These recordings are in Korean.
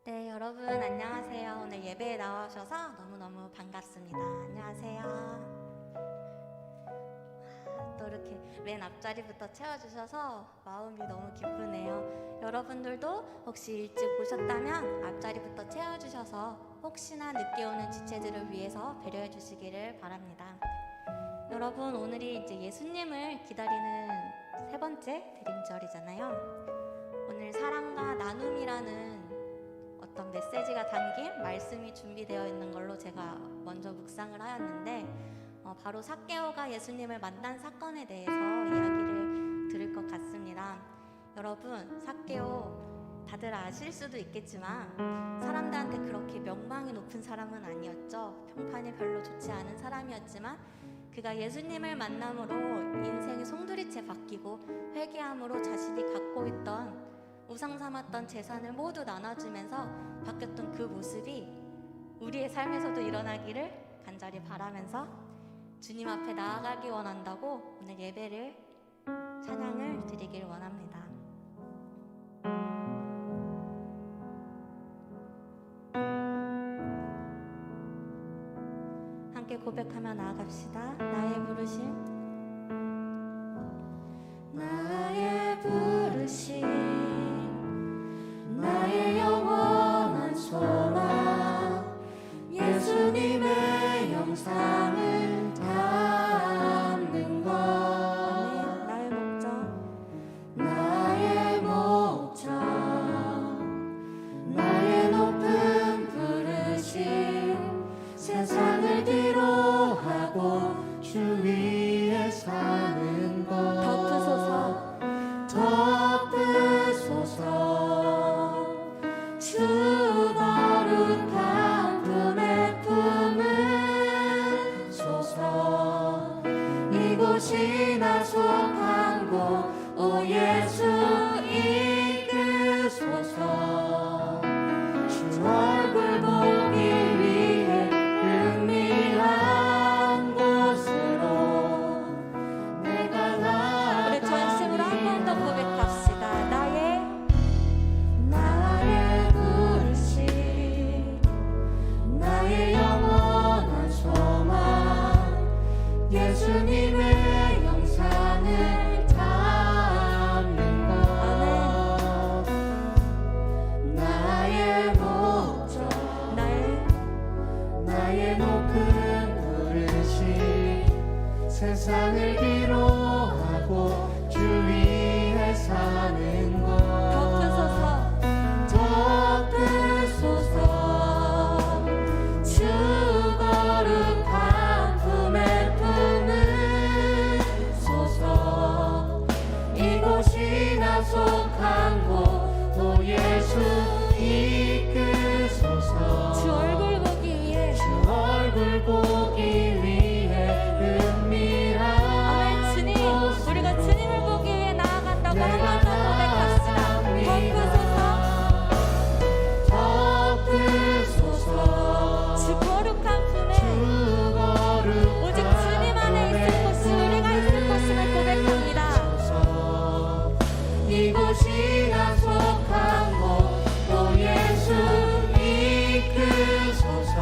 네, 여러분 안녕하세요. 오늘 예배에 나와주셔서 너무너무 반갑습니다. 안녕하세요. 또 이렇게 맨 앞자리부터 채워주셔서 마음이 너무 기쁘네요. 여러분들도 혹시 일찍 오셨다면 앞자리부터 채워주셔서 혹시나 늦게 오는 지체들을 위해서 배려해 주시기를 바랍니다. 여러분, 오늘이 이제 예수님을 기다리는 세 번째 드림절이잖아요. 오늘 사랑과 나눔이라는 어떤 메시지가 담긴 말씀이 준비되어 있는 걸로 제가 먼저 묵상을 하였는데, 바로 삭개오가 예수님을 만난 사건에 대해서 이야기를 들을 것 같습니다. 여러분, 삭개오 다들 아실 수도 있겠지만 사람들한테 그렇게 명망이 높은 사람은 아니었죠. 평판이 별로 좋지 않은 사람이었지만 그가 예수님을 만남으로 인생이 송두리째 바뀌고 회개함으로 자신이 갖고 있던 우상 삼았던 재산을 모두 나눠주면서 바뀌었던 그 모습이 우리의 삶에서도 일어나기를 간절히 바라면서 주님 앞에 나아가기 원한다고 오늘 예배를 찬양을 드리길 원합니다. 함께 고백하며 나아갑시다. 나의 부르심, 나의 부르심, 나의 영원한 소망, 예수님의 영상을 담는 것. 나의 목적, 나의 목적, 나의 높은 부르심, 세상을 뒤로하고 주 위에 사는 것. 덮으소서, 덮으소서, 주 거룩한 품에 품으소서. 이곳이 나 속한 곳, 오 예수 이끄소서. 주 얼굴 보기 위해 은밀한 곳으로 내가 나아가. 우리 전심으로 한 번 더 고백합시다. 나의 부르심, 나의 영원한 소망, 예수님의 영상을 담는 것. 나의 목적, 나의 높은 부르심, 세상을 뒤로하고 주 위에 사는 것. 덮으소서, 주 거룩한 품에 품으소서. 이곳이 나 속한 곳, 오 예수 이끄소서. 주 얼굴 보기 위해, 주 얼굴 보기 위해 은밀한 주님, 우리가 주님을 보기 위해 나아간다고 한 번 더 고백합시다. 덮으소서, 주 거룩한 품에, 오직 주님 안에 있을 것이, 우리가 있을 것임을 고백합니다. 이곳이 나 속한 곳, 오 예수 이끄소서.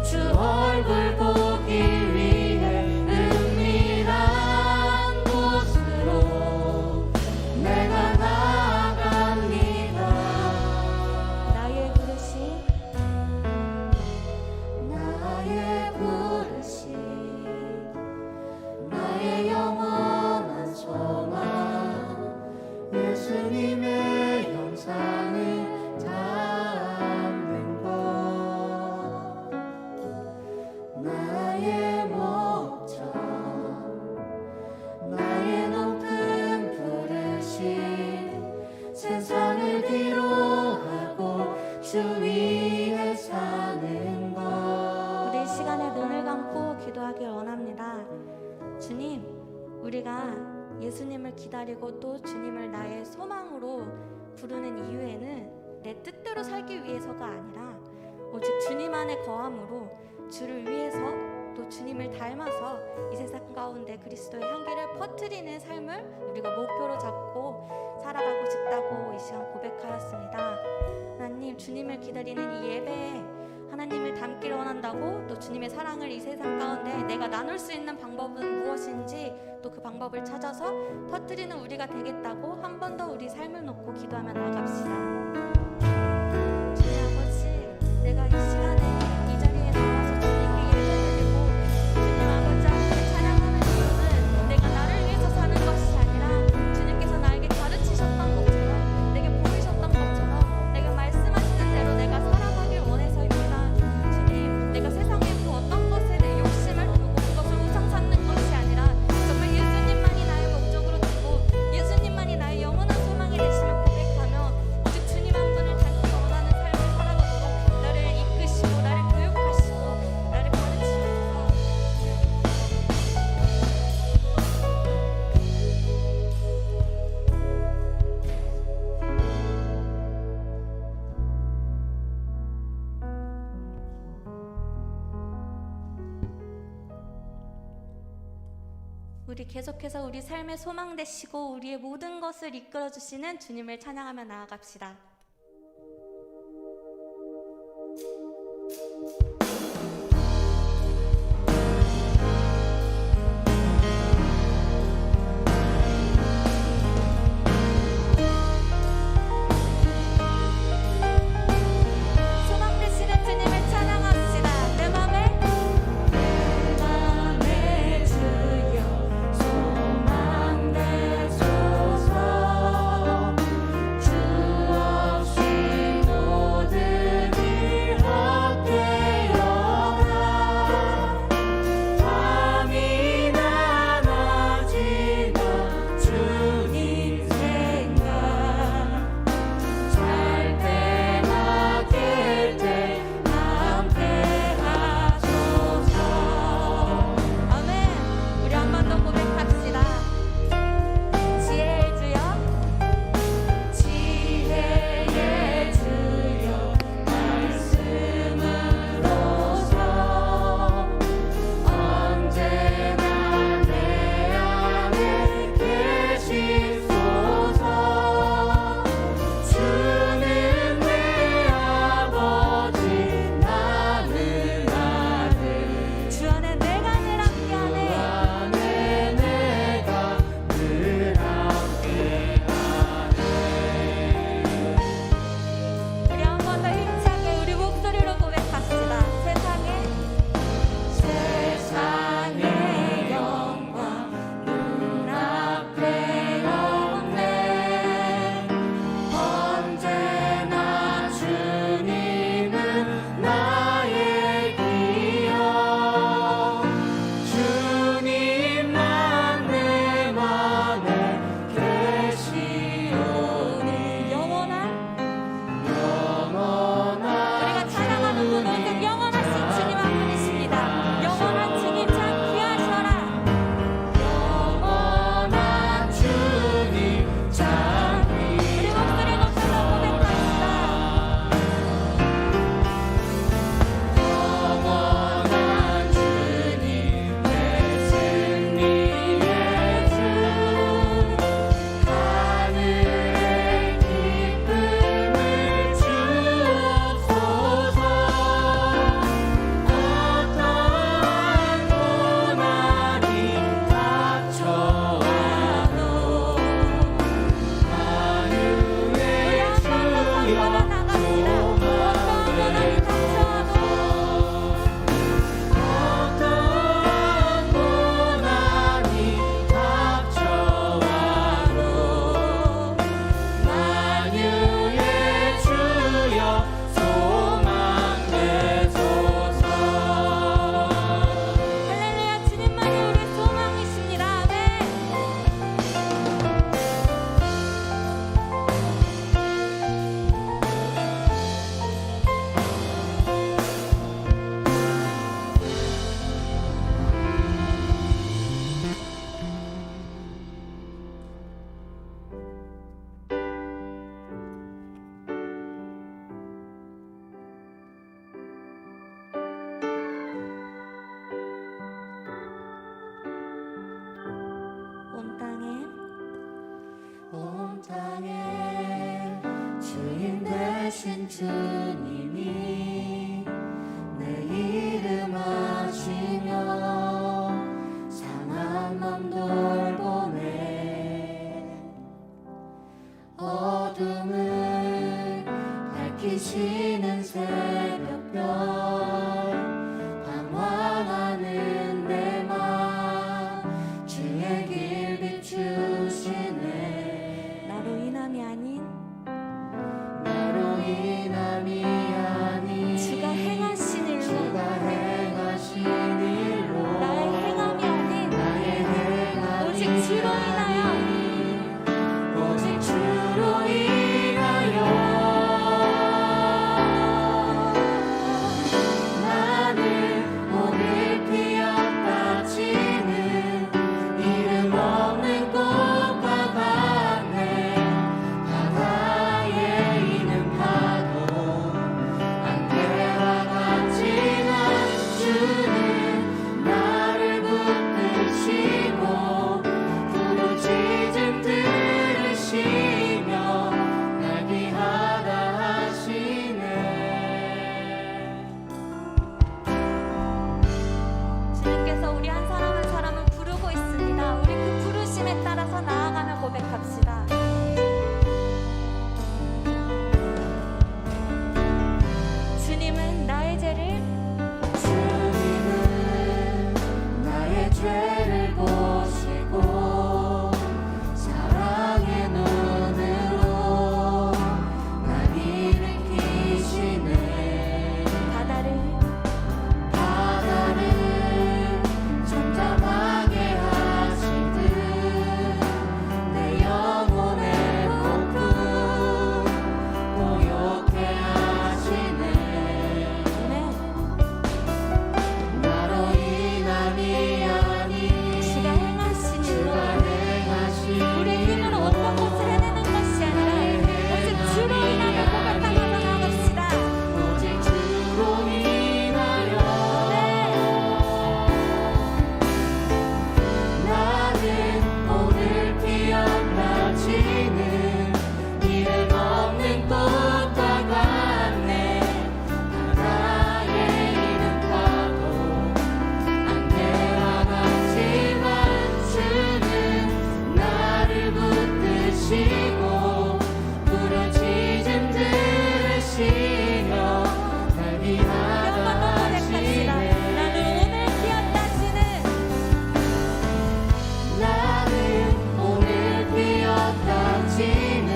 주 얼굴 보기 위해 은밀한 곳으로 내가 나아갑니다. 나의 부르심, 나의 부르심, 나의 영원한 소망, 예수님의 영상을 담는 것. 나의 목적, 나의 높은 부르심, 세상을 뒤로하고 주 위에 사는 것. 우리 이 시간에 눈을 감고 기도하길 원합니다. 주님, 우리가 예수님을 기다리고 또 주님을 나의 소망으로 부르는 이유에는 내 뜻대로 살기 위해서가 아니라 오직 주님 안에 거함으로 주를 위해서 또 주님을 닮아서 이 세상 가운데 그리스도의 향기를 퍼뜨리는 삶을 우리가 목표로 잡고 살아가고 싶다고 이 시간 고백하였습니다. 우리는 주님을 기다리는 이 예배에 하나님을 닮기를 원한다고, 또 주님의 사랑을 이 세상 가운데 내가 나눌 수 있는 방법은 무엇인지 또 그 방법을 찾아서 터뜨리는 우리가 되겠다고 한 번 더 우리 삶을 놓고 기도하며 나아갑시다. 주님 아버지, 내가 이 시간에 이 자리에 나와서 주님께 예배드리고 주님 아버지 앞에 찬양하는 이유는 내가 나를 위해서 사는 것이 아니라 주님께서 나에게 가르치셨던 것처럼, 내게 보이셨던 것처럼, 내가 말씀하시는 대로 내가 살아가길 원해서입니다. 주님, 내가 세상의 그 어떤 것에 내 욕심을 두고 그것을 우상 삼는 것이 아니라 정말 예수님만이 나의 목적으로 두고 예수님만이 나의 영원한 소망이 되심을 고백하며 오직 주님 한 분을 닮기 원하는 삶을 살아가도록 나를 이끄시고 나를 교육하시고 나를 가르치셔서 우리 계속해서 우리 삶의 소망 되시고 우리의 모든 것을 이끌어 주시는 주님을 찬양하며 나아갑시다. 소망 되시는 주님을 찬양합시다. 내 맘에 주여 소망 되소서. 주 없이 모든 일 헛되어가 밤이 많아지나 주님 생각 잘 때나 깰 때 함께 하소서. 아멘. 우리 한 번 더 고백합시다. 지혜의 주여, 지혜의 주여 말씀으로서 언제나 내 안에 계시소서. 주는 내 아버지 나는 아들. 주 안에 내가 늘 함께하네. 우리 한 번 더 힘차게 우리 목소리로 고백합시다. 세상의 영광 눈앞에 없네. 언제나 주님은 나의 기억. 주님만 내 맘에 계시오니 우리가 찬양하는 분 오직 영원하신 주님 한 분이십니다. 영원한 주님 참 귀하셔라. 영원한 주님 참 우리 목소리 높여서 고백합시다. 영원한 주님 내 승리의 주 하늘의 기쁨을 주옵소서. 어떠한 고난이 닥쳐와도 만유의 주여 어떠한 고난이 닥쳐와도 만유의 주여 소망 되소서. 할렐루야. 주님만이 우리 소망이십니다. 아멘. 온 땅에 주인 되신 계신 주님이 내 이름 아시며 상한 맘 돌보네. 어둠을 밝히시는 새벽별 방황하는 내 맘 주의 길 비추시네. 나로 인함이 아닌 나로 인함이 아닌 주가 행하신 일로 주가 행하신 일로 나의 행함이 아닌 나의 행함이 오직 주로 인하여 오직 주로 인하여 나는 오늘 피었다 지는 이름 없는 꽃과 같네. 바다에 있는 파도 안개와 같지만 주는 나를 붙드시고 부르짖음 들으시며 날 귀하다 하시네. 주님께서 우리 한 사람 한 사람을 부르고 있습니다. 우리 그 부르심에 따라서 나아가며 고백합시다. 주님은 나의 죄를 주님은 나의 죄를 보시고 사랑의 눈으로 날 일으키시네. 바다를 잠잠하게 하시듯 내 영혼의 폭풍 고요케 하시네. 네, 나로 인함이 아닌 주가 행하신 일로 주가 행하신 우리의 힘으로 어떤 것을 해내는 것이 아니라 오직 주로 인하여 고백하면서 나아갑시다. 오직 주로 인하여 나는 오늘 피었다 지는 이름 없는 꽃과 같네. 바다에 있는 파도 안개와 같지만 주는 나를 붙드시고 부르짖음 들으시며 날 귀하다 고백합시다. 하시네. 나는 오늘 피었다 지는 나는 오늘 피었다 지는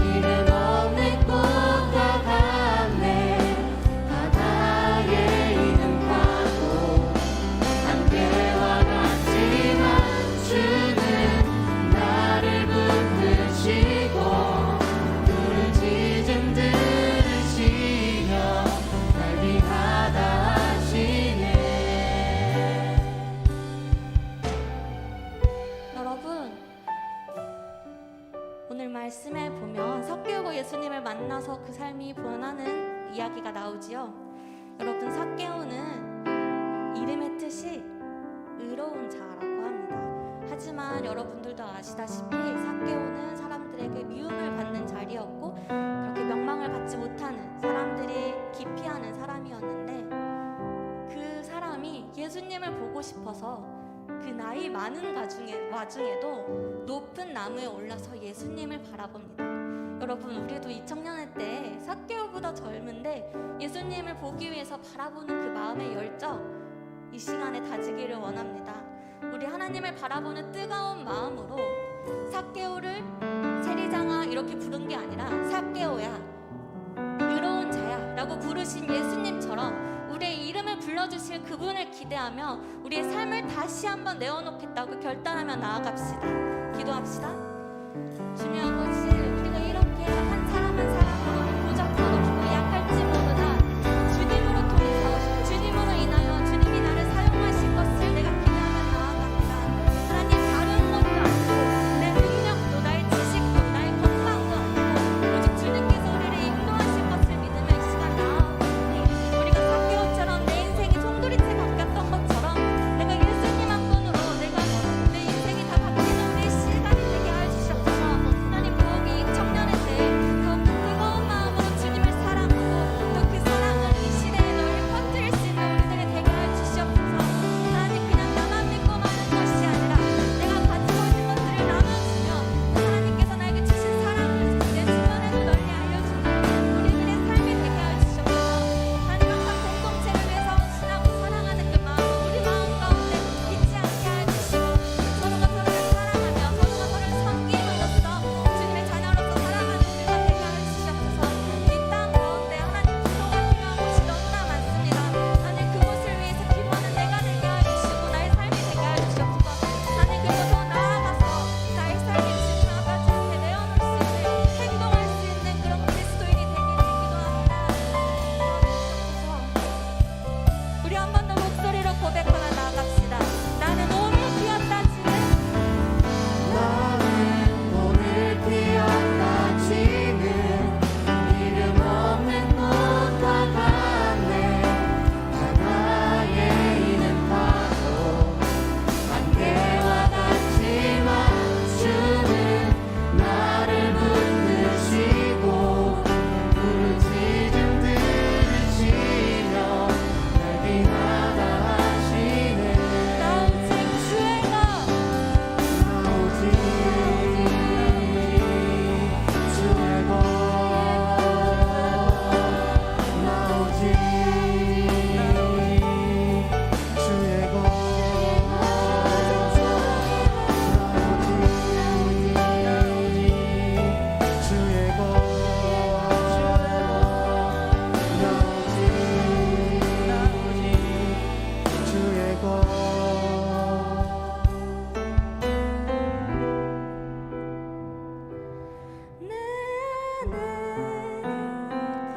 이름 없는 꽃과 같네. 바다에 있는 파도 안개와 같지만 주는 나를 붙드시고 부르짖음 들으시며 날 귀하다 하시네. 여러분, 오늘 말씀에 보면 삭개오가 예수님을 만나서 그 삶이 변하는 이야기가 나오지요. 여러분, 삭개오는 이름의 뜻이 의로운 자라고 합니다. 하지만 여러분들도 아시다시피 삭개오는 사람들에게 미움을 받는 자리였고 그렇게 명망을 받지 못하는 사람들이 기피하는 사람이었는데 그 사람이 예수님을 보고 싶어서 그 나이 많은 와중에도 높은 나무에 올라서 예수님을 바라봅니다. 여러분, 우리도 2000년대 때 삭개오보다 젊은데 예수님을 보기 위해서 바라보는 그 마음의 열정 이 시간에 다지기를 원합니다. 우리 하나님을 바라보는 뜨거운 마음으로 삭개오를 세리장아 이렇게 부른 게 아니라 삭개오야, 의로운 자야 라고 부르신 예수님처럼 우리의 이름을 불러주실 그분을 기대하며 우리의 삶을 다시 한번 내어놓겠다고 결단하며 나아갑시다. 기도합시다. 주님 아버지, 우리가 이렇게 한 사람 한 사람으로 부족하고 약할지 모르다 주님으로 통해서 주님으로 인하여 주님이 나를 사용하실 것을 내가 기대하며 나아갑니다. 하나님, 다른 것도 아니고 내 능력도 나의 지식도 나의 건강도 아니고 오직 주님께서 우리를 인도하실 것을 믿으며 이 시간 나아오니 우리가 삭개오처럼 내 인생이 송두리째 바뀌었던 것처럼 내가 예수님 한 분으로 내가 내 인생이 다 바뀌는 우리 시간이 되게 하여 주시옵소서. 하나님,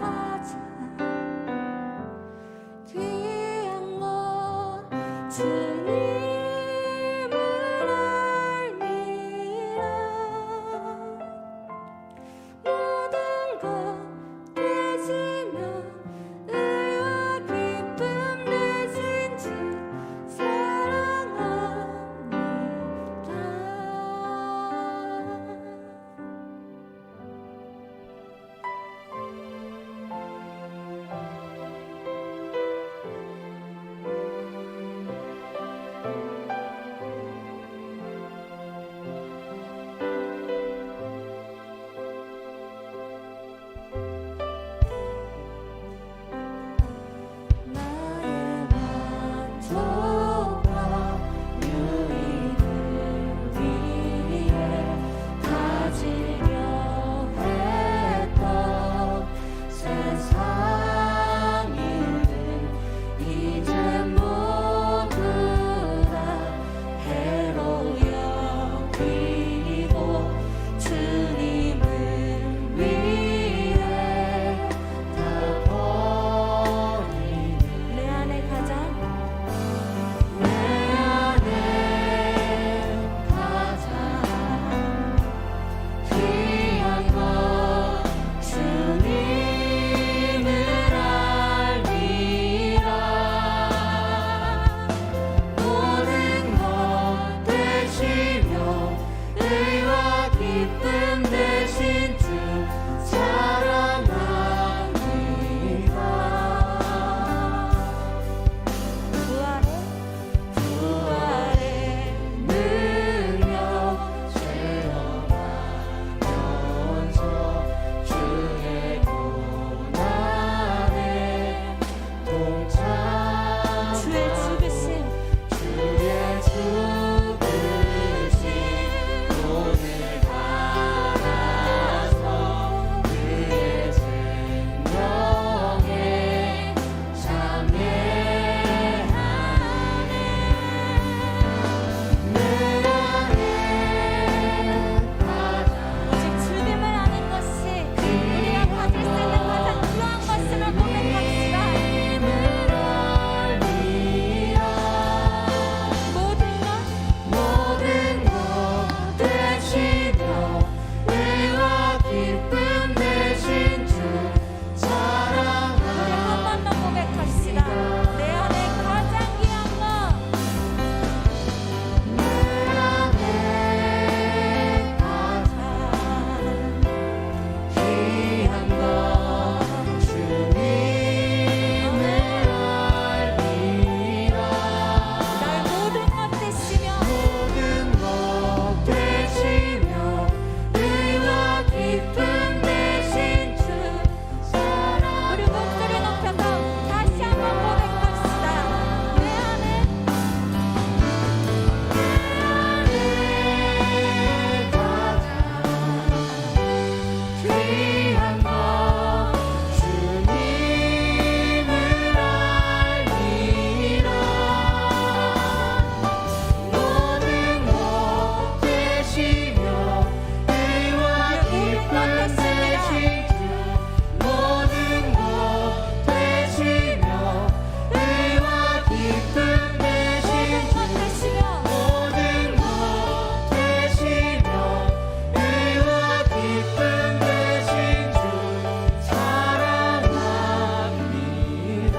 가장 귀한 것 주님을 알미라. 모든 것 되시며 의와 기쁨 되신 주 사랑합니다. 나의 만족과 유익을 위해 가지려 했던 세상 일을 이제 모두 다 해로 여기고 주님을 위해 다 버리니 내 안에 가장 귀한 것 주님을 알미라. 모든 것 되시며 의와 기쁨 되신 주 사랑합니다. 부활의 능력 체험하면서 주의 고난에 동참 주의 죽으심 오늘 받아서 그의 생명에 참여하네. 내 안에 오직 주님을 아는 것이 우리가 가질 수 있는 가장 귀한 것임을 고백합시다. 모든 것 되시며 의와 기쁨 되신 주 사랑합니다. 우리 한 번 더 고백합시다. 내 안에 가장 귀한 것 내 안에 가장 귀한 것 주님을 알미라. 나의 모든 것 되시며 의와 기쁨 되신 주 사랑. 우리 목소리 높여서 다시 한번 고백합시다. 내 안에 가장 귀한 것 주님을 알미라. 모든 것 되시며 의와 기쁨 되신 주 모든 것 되시며 의와 기쁨 되신 주 모든 것 되시며 의와 기쁨 되신 주 사랑합니다.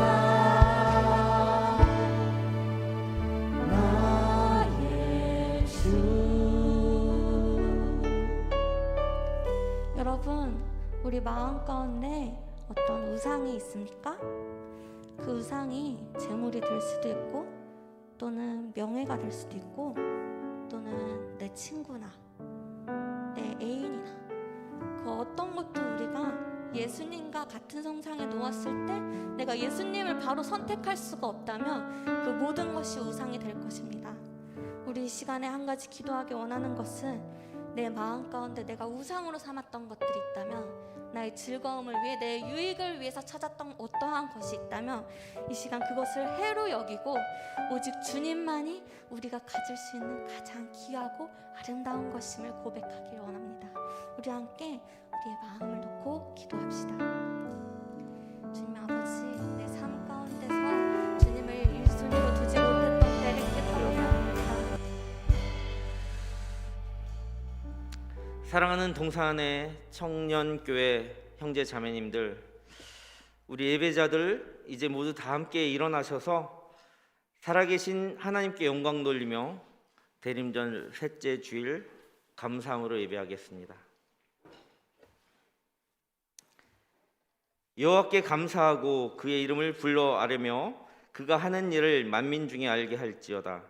나의 주. 여러분, 우리 마음 가운데 어떤 우상이 있습니까? 그 우상이 재물이 될 수도 있고, 또는 명예가 될 수도 있고, 또는 내 친구나 내 애인이나 그 어떤 것도 우리가 예수님과 같은 성상에 놓았을 때 내가 예수님을 바로 선택할 수가 없다면 그 모든 것이 우상이 될 것입니다. 우리 이 시간에 한 가지 기도하기 원하는 것은 내 마음 가운데 내가 우상으로 삼았던 것들이 있다면, 나의 즐거움을 위해 내 유익을 위해서 찾았던 어떠한 것이 있다면 이 시간 그것을 해로 여기고 오직 주님만이 우리가 가질 수 있는 가장 귀하고 아름다운 것임을 고백하길 원합니다. 우리 함께 우리의 마음을 놓고 기도합시다. 주님 아버지, 내 삶 가운데서 주님을 1순위로 두지 못했던 때를 깨달았습니다. 사랑하는 동산의 청년교회 형제 자매님들, 우리 예배자들 이제 모두 다 함께 일어나셔서 살아계신 하나님께 영광 돌리며 대림절 셋째 주일 감사함으로 예배하겠습니다. 여호와께 감사하고 그의 이름을 불러 아뢰며 그가 하는 일을 만민 중에 알게 할지어다.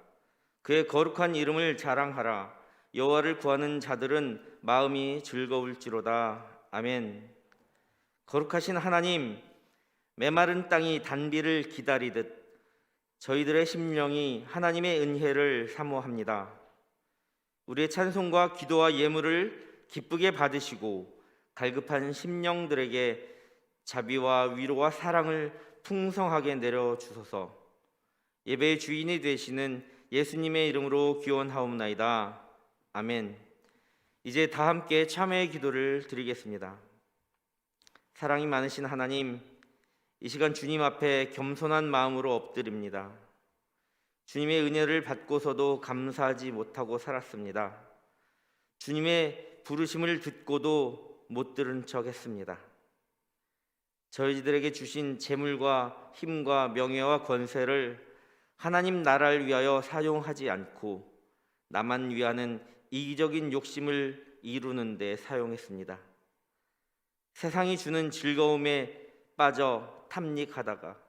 그의 거룩한 이름을 자랑하라. 여호와를 구하는 자들은 마음이 즐거울지로다. 아멘. 거룩하신 하나님, 메마른 땅이 단비를 기다리듯 저희들의 심령이 하나님의 은혜를 사모합니다. 우리의 찬송과 기도와 예물을 기쁘게 받으시고 갈급한 심령들에게 자비와 위로와 사랑을 풍성하게 내려주소서. 예배의 주인이 되시는 예수님의 이름으로 기원하옵나이다. 아멘. 이제 다 함께 참회의 기도를 드리겠습니다. 사랑이 많으신 하나님, 이 시간 주님 앞에 겸손한 마음으로 엎드립니다. 주님의 은혜를 받고서도 감사하지 못하고 살았습니다. 주님의 부르심을 듣고도 못 들은 척 했습니다. 저희들에게 주신 재물과 힘과 명예와 권세를 하나님 나라를 위하여 사용하지 않고 나만 위하는 이기적인 욕심을 이루는 데 사용했습니다. 세상이 주는 즐거움에 빠져 탐닉하다가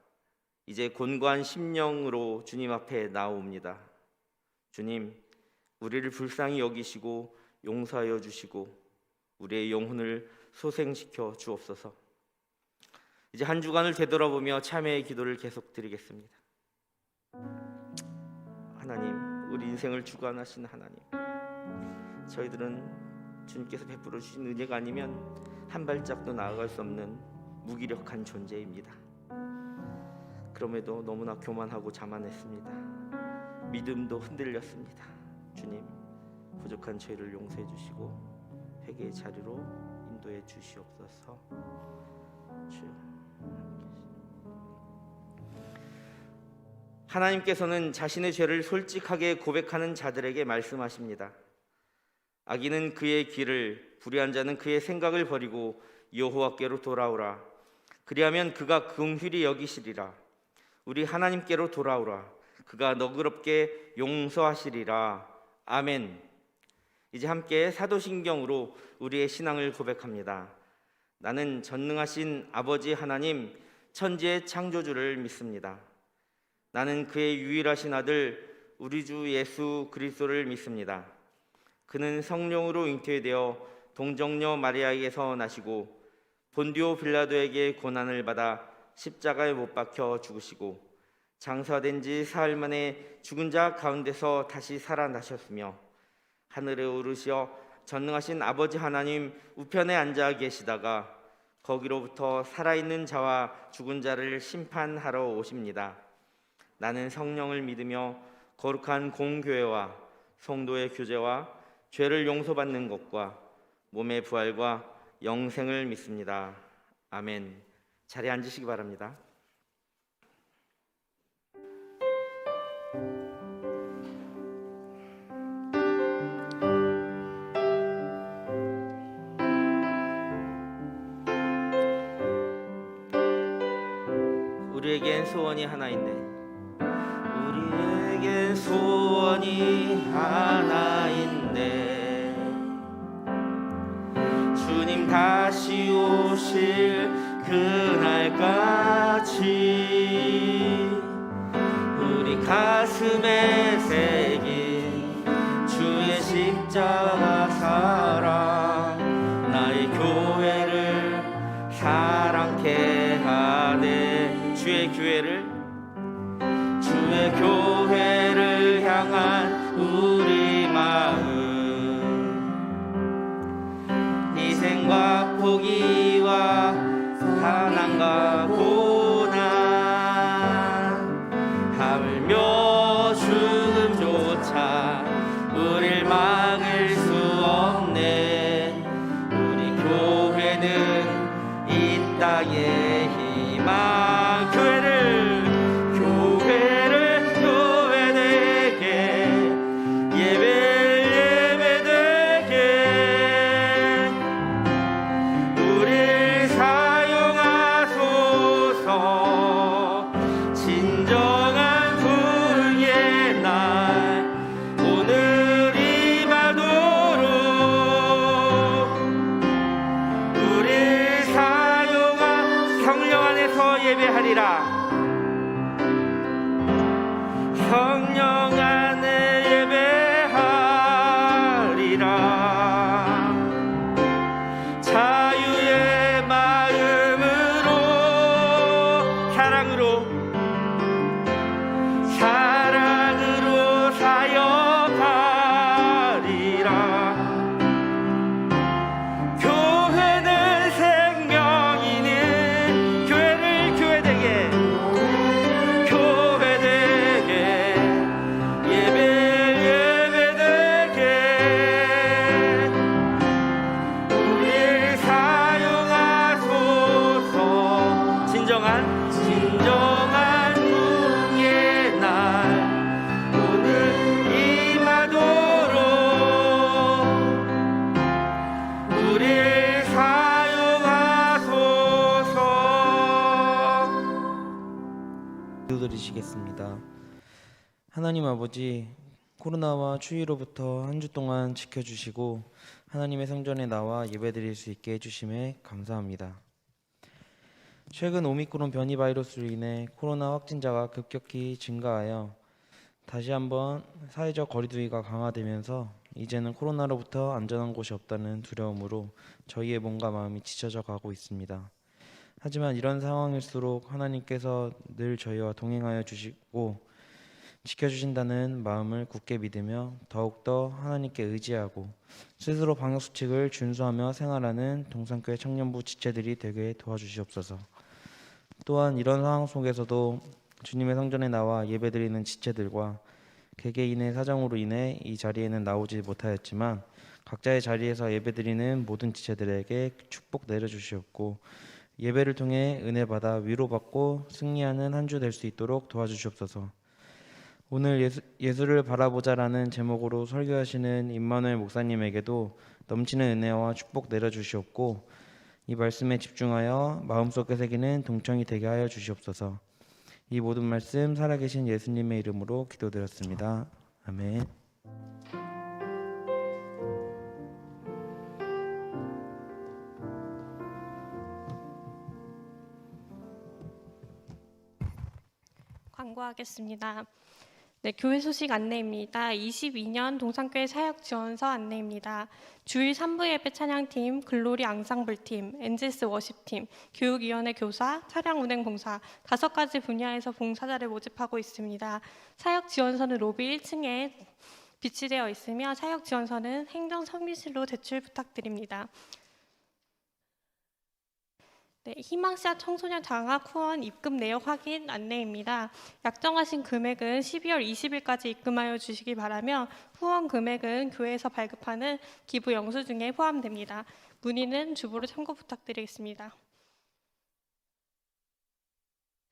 이제 곤고한 심령으로 주님 앞에 나옵니다. 주님, 우리를 불쌍히 여기시고 용서하여 주시고 우리의 영혼을 소생시켜 주옵소서. 이제 한 주간을 되돌아보며 참회의 기도를 계속 드리겠습니다. 하나님, 우리 인생을 주관하신 하나님, 저희들은 주님께서 베풀어 주신 은혜가 아니면 한 발짝도 나아갈 수 없는 무기력한 존재입니다. 그럼에도 너무나 교만하고 자만했습니다. 믿음도 흔들렸습니다. 주님, 부족한 죄를 용서해 주시고 회개의 자리로 인도해 주시옵소서. 주여, 하나님께서는 자신의 죄를 솔직하게 고백하는 자들에게 말씀하십니다. 악인은 그의 길을, 불의한 자는 그의 생각을 버리고 여호와께로 돌아오라. 그리하면 그가 긍휼히 여기시리라. 우리 하나님께로 돌아오라. 그가 너그럽게 용서하시리라. 아멘. 이제 함께 사도신경으로 우리의 신앙을 고백합니다. 나는 전능하신 아버지 하나님, 천지의 창조주를 믿습니다. 나는 그의 유일하신 아들 우리 주 예수 그리스도를 믿습니다. 그는 성령으로 잉태되어 동정녀 마리아에게서 나시고 본디오 빌라도에게 고난을 받아 십자가에 못 박혀 죽으시고 장사된 지 사흘 만에 죽은 자 가운데서 다시 살아나셨으며 하늘에 오르시어 전능하신 아버지 하나님 우편에 앉아 계시다가 거기로부터 살아있는 자와 죽은 자를 심판하러 오십니다. 나는 성령을 믿으며 거룩한 공교회와 성도의 교제와 죄를 용서받는 것과 몸의 부활과 영생을 믿습니다. 아멘. 자리에 앉으시기 바랍니다. 우리에겐 소원이 하나 있네. 우리에겐 소원이 하나 있네. 주님 다시 오실 그날까지 우리 가슴에 새긴 주의 십자가 사랑 나의 교회를 사랑케 하네. 주의 교회를 향한 우리 마음 희생과 포기와 가난과 고난 하물며 죽음조차 우릴 막을 수 없네. 나의 희망. 교회되게 예배되게 우릴 사용하소서. 진정한 부흥의 날 오늘 임하도록 우릴 사용하 성령 안에서 예배하리라. 성령 안에 예배하리라. 자유의 마음으로 사랑으로 사역하리라. 교회는 생명이니 교회를 교회되게 예배되게 우릴 사용하소서. 진정한 부흥의 날 오늘 임하도록 우릴 사용하소서. 기도드리시겠습니다. 하나님 아버지, 코로나와 추위로부터 한 주 동안 지켜주시고 하나님의 성전에 나와 예배드릴 수 있게 해주심에 감사합니다. 최근 오미크론 변이 바이러스로 인해 코로나 확진자가 급격히 증가하여 다시 한번 사회적 거리두기가 강화되면서 이제는 코로나로부터 안전한 곳이 없다는 두려움으로 저희의 몸과 마음이 지쳐져 가고 있습니다. 하지만 이런 상황일수록 하나님께서 늘 저희와 동행하여 주시고 지켜주신다는 마음을 굳게 믿으며 더욱더 하나님께 의지하고 스스로 방역수칙을 준수하며 생활하는 동산교회 청년부 지체들이 되게 도와주시옵소서. 또한 이런 상황 속에서도 주님의 성전에 나와 예배드리는 지체들과 개개인의 사정으로 인해 이 자리에는 나오지 못하였지만 각자의 자리에서 예배드리는 모든 지체들에게 축복 내려주시옵고 예배를 통해 은혜 받아 위로받고 승리하는 한 주 될 수 있도록 도와주시옵소서. 오늘 예수를 바라보자라는 제목으로 설교하시는 임마누엘 목사님에게도 넘치는 은혜와 축복 내려주시옵고 이 말씀에 집중하여 마음속에 새기는 동청이 되게 하여 주시옵소서. 이 모든 말씀 살아계신 예수님의 이름으로 기도드렸습니다. 아멘. 광고하겠습니다. 네, 교회 소식 안내입니다. 22년 동산교회 사역 지원서 안내입니다. 주일 3부 예배 찬양팀, 글로리 앙상블팀, 엔젤스 워십팀, 교육위원회 교사, 차량 운행 봉사 5가지 분야에서 봉사자를 모집하고 있습니다. 사역 지원서는 로비 1층에 비치되어 있으며 사역 지원서는 행정성비실로 제출 부탁드립니다. 네, 희망샷 청소년 장학 후원 입금 내역 확인 안내입니다. 약정하신 금액은 12월 20일까지 입금하여 주시기 바라며 후원 금액은 교회에서 발급하는 기부 영수증에 포함됩니다. 문의는 주부로 참고 부탁드리겠습니다.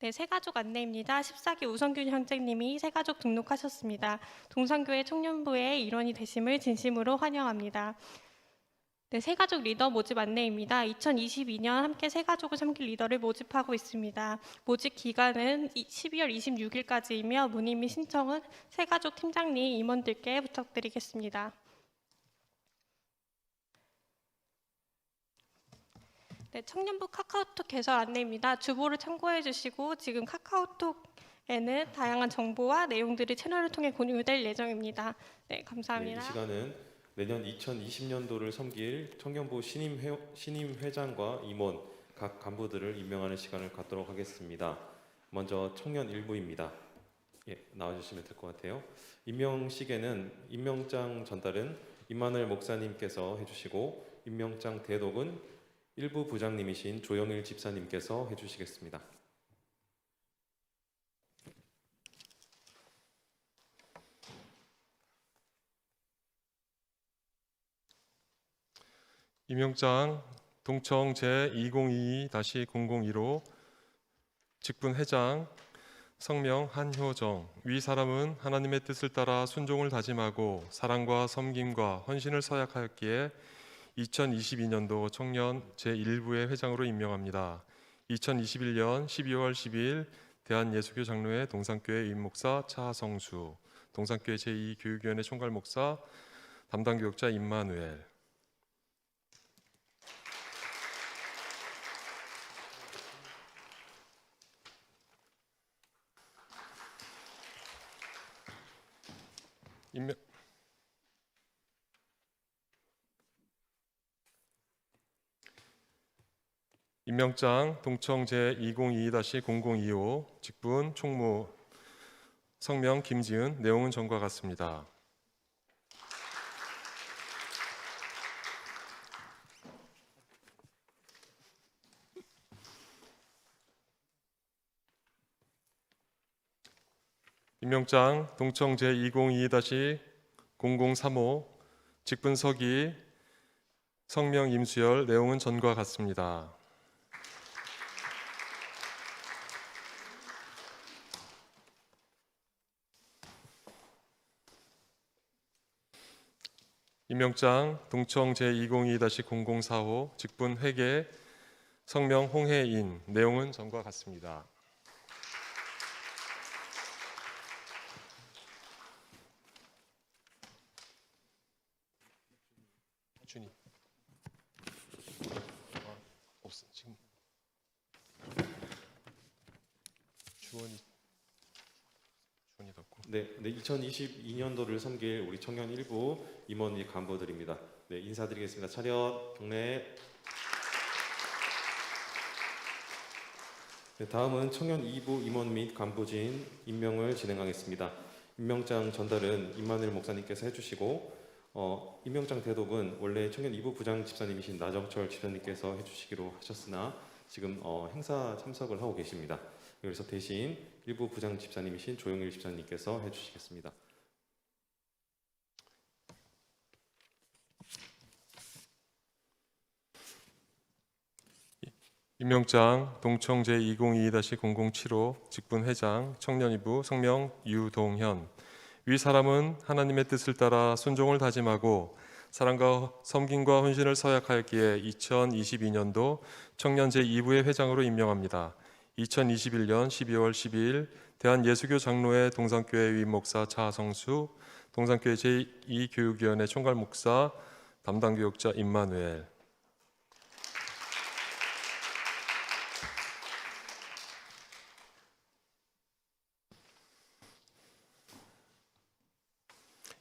네, 새가족 안내입니다. 14기 우성균 형제님이 새가족 등록하셨습니다. 동산교회 청년부의 일원이 되심을 진심으로 환영합니다. 네, 새가족 리더 모집 안내입니다. 2022년 함께 새가족을 섬길 리더를 모집하고 있습니다. 모집 기간은 12월 26일까지이며 문의 및 신청은 새가족 팀장님 임원들께 부탁드리겠습니다. 네, 청년부 카카오톡 개설 안내입니다. 주보를 참고해 주시고 지금 카카오톡에는 다양한 정보와 내용들이 채널을 통해 공유될 예정입니다. 네, 감사합니다. 네, 이 시간은 내년 2020년도를 섬길 청년부 신임 회장과 임원 각 간부들을 임명하는 시간을 갖도록 하겠습니다. 먼저 청년 1부입니다. 예, 나와주시면 될 것 같아요. 임명식에는 임명장 전달은 임마누엘 목사님께서 해주시고 임명장 대독은 1부 부장님이신 조영일 집사님께서 해주시겠습니다. 임명장 동청 제2022-002로 직분 회장 성명 한효정. 위 사람은 하나님의 뜻을 따라 순종을 다짐하고 사랑과 섬김과 헌신을 서약하였기에 2022년도 청년 제1부의 회장으로 임명합니다. 2021년 12월 12일 대한예수교 장로회 동산교회 임목사 차성수, 동산교회 제2교육위원회 총괄목사, 담당교육자 임마누엘. 임명장 동청 제2022-0025 직분 총무 성명 김지은. 내용은 전과 같습니다. 임명장 동청 제2022-0035 직분 서기 성명 임수열. 내용은 전과 같습니다. 임명장 동청 제2022-0045 직분 회계 성명 홍혜인. 내용은 전과 같습니다. 준이 없어 지금. 주원이 닫고. 네, 2022년도를 섬길 우리 청년 1부 임원 및 간부들입니다. 네, 인사드리겠습니다. 차렷 경례. 네, 다음은 청년 2부 임원 및 간부진 임명을 진행하겠습니다. 임명장 전달은 임마누엘 목사님께서 해주시고 임명장 대독은 원래 청년 2부 부장 집사님이신 나정철 집사님께서 해주시기로 하셨으나 지금 행사 참석을 하고 계십니다. 그래서 대신 1부 부장 집사님이신 조영일 집사님께서 해주시겠습니다. 임명장 동청 제2022-0075 직분 회장 청년 2부 성명 유동현. 위 사람은 하나님의 뜻을 따라 순종을 다짐하고 사랑과 섬김과 헌신을 서약하였기에 2022년도 청년 제2부의 회장으로 임명합니다. 2021년 12월 12일 대한예수교 장로회 동산교회 위임목사 차성수, 동산교회 제2교육위원회 총괄목사, 담당교육자 임마누엘.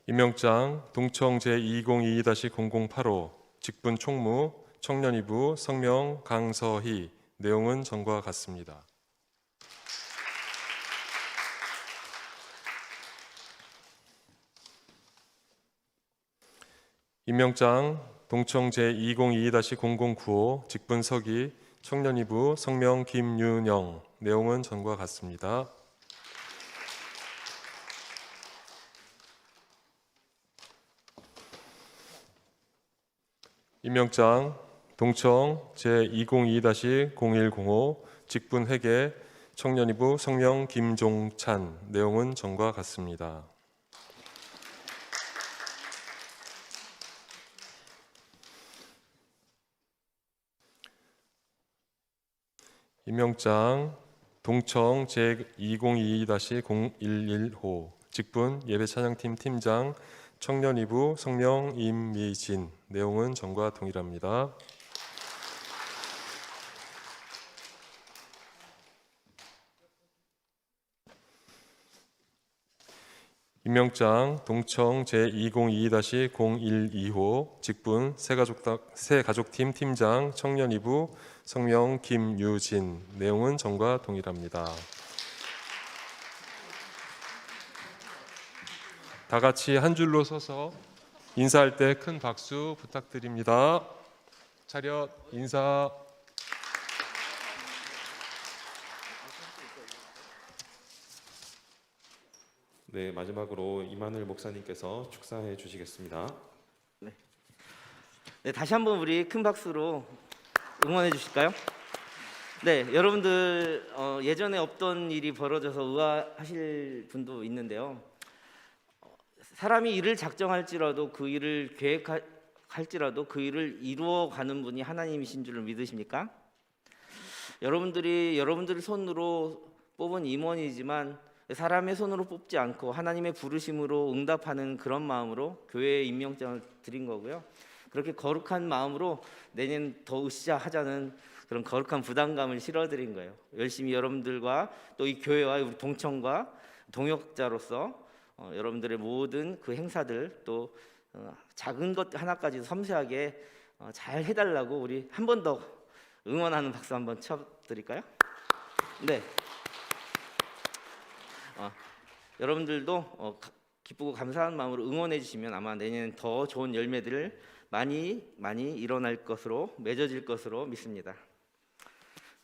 임명장 동청 제2022-0085 직분 총무 청년 2부 성명 강서희. 내용은 전과 같습니다. 임명장 동청 제2022-0095 직분 서기 청년 2부 성명 김윤영. 내용은 전과 같습니다. 임명장 동청 제202-0105 직분 회계 청년 2부 성명 김종찬. 내용은 전과 같습니다. 임명장 동청 제2022-011호 직분 예배찬양팀 팀장 청년 2부 성명 임미진. 내용은 전과 동일합니다. 임명장 동청 제2022-0125 직분 새가족팀 팀장 청년 2부 성명 김유진. 내용은 전과 동일합니다. 다 같이 한 줄로 서서 인사할 때 큰 박수 부탁드립니다. 차렷 인사. 네, 마지막으로 임마누엘 목사님께서 축사해 주시겠습니다. 네, 다시 한번 우리 큰 박수로 응원해 주실까요? 네, 여러분들 예전에 없던 일이 벌어져서 의아하실 분도 있는데요. 사람이 일을 작정할지라도 그 일을 계획할지라도 그 일을 이루어가는 분이 하나님이신 줄을 믿으십니까? 여러분들의 손으로 뽑은 임원이지만 사람의 손으로 뽑지 않고 하나님의 부르심으로 응답하는 그런 마음으로 교회에 임명장을 드린 거고요. 그렇게 거룩한 마음으로 내년 더 으쌰하자는 그런 거룩한 부담감을 실어드린 거예요. 열심히 여러분들과 또 이 교회와 우리 동청과 동역자로서 여러분들의 모든 그 행사들 또 작은 것 하나까지 섬세하게 잘 해달라고 우리 한 번 더 응원하는 박수 한번 쳐드릴까요? 네. 여러분들도 기쁘고 감사한 마음으로 응원해 주시면 아마 내년엔 더 좋은 열매들을 많이 일어날 것으로 맺어질 것으로 믿습니다.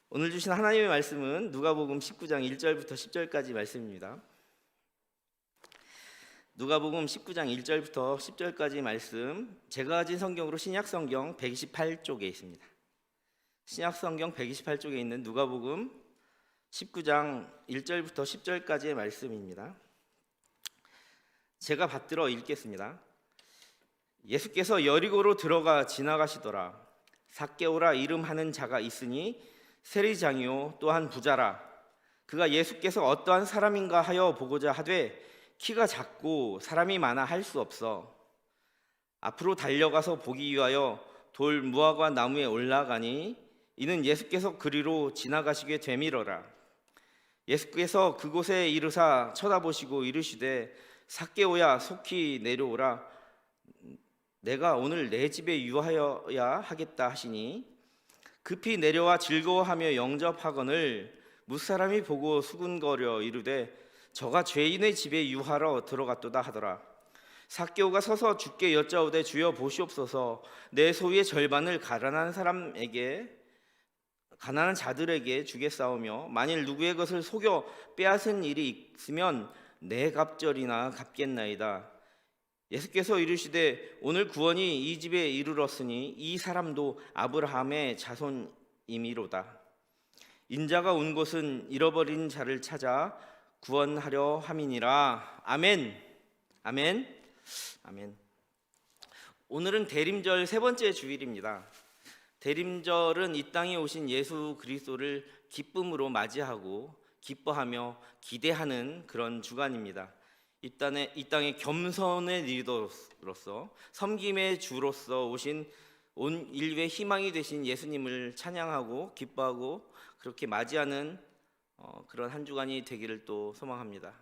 오늘 주신 하나님의 말씀은 누가복음 19장 1절부터 10절까지 말씀입니다. 누가복음 19장 1절부터 10절까지 말씀, 제가 가진 성경으로 신약성경 128쪽에 있습니다. 신약성경 128쪽에 있는 누가복음 19장 1절부터 10절까지의 말씀입니다. 제가 받들어 읽겠습니다. 예수께서 여리고로 들어가 지나가시더라. 삭개오라 이름하는 자가 있으니 세리장이요 또한 부자라. 그가 예수께서 어떠한 사람인가 하여 보고자 하되 키가 작고 사람이 많아 할 수 없어 앞으로 달려가서 보기 위하여 돌 무화과 나무에 올라가니 이는 예수께서 그리로 지나가시게 되밀어라. 예수께서 그곳에 이르사 쳐다보시고 이르시되 삭개오야 속히 내려오라. 내가 오늘 내 집에 유하여야 하겠다 하시니 급히 내려와 즐거워하며 영접하거늘 무사람이 보고 수군거려 이르되 저가 죄인의 집에 유하러 들어갔도다 하더라. 삭개오가 서서 주께 여짜오되 주여 보시옵소서 내 소유의 절반을 가난한 자들에게 주겠사오며 만일 누구의 것을 속여 빼앗은 일이 있으면 내 갑절이나 갚겠나이다. 예수께서 이르시되 오늘 구원이 이 집에 이르렀으니 이 사람도 아브라함의 자손이미로다. 인자가 온 곳은 잃어버린 자를 찾아 구원하려 함이니라. 아멘. 아멘. 아멘. 오늘은 대림절 세 번째 주일입니다. 대림절은 이 땅에 오신 예수 그리스도를 기쁨으로 맞이하고 기뻐하며 기대하는 그런 주간입니다. 이 땅에 겸손의 리더로서 섬김의 주로서 오신 온 인류의 희망이 되신 예수님을 찬양하고 기뻐하고 그렇게 맞이하는 그런 한 주간이 되기를 또 소망합니다.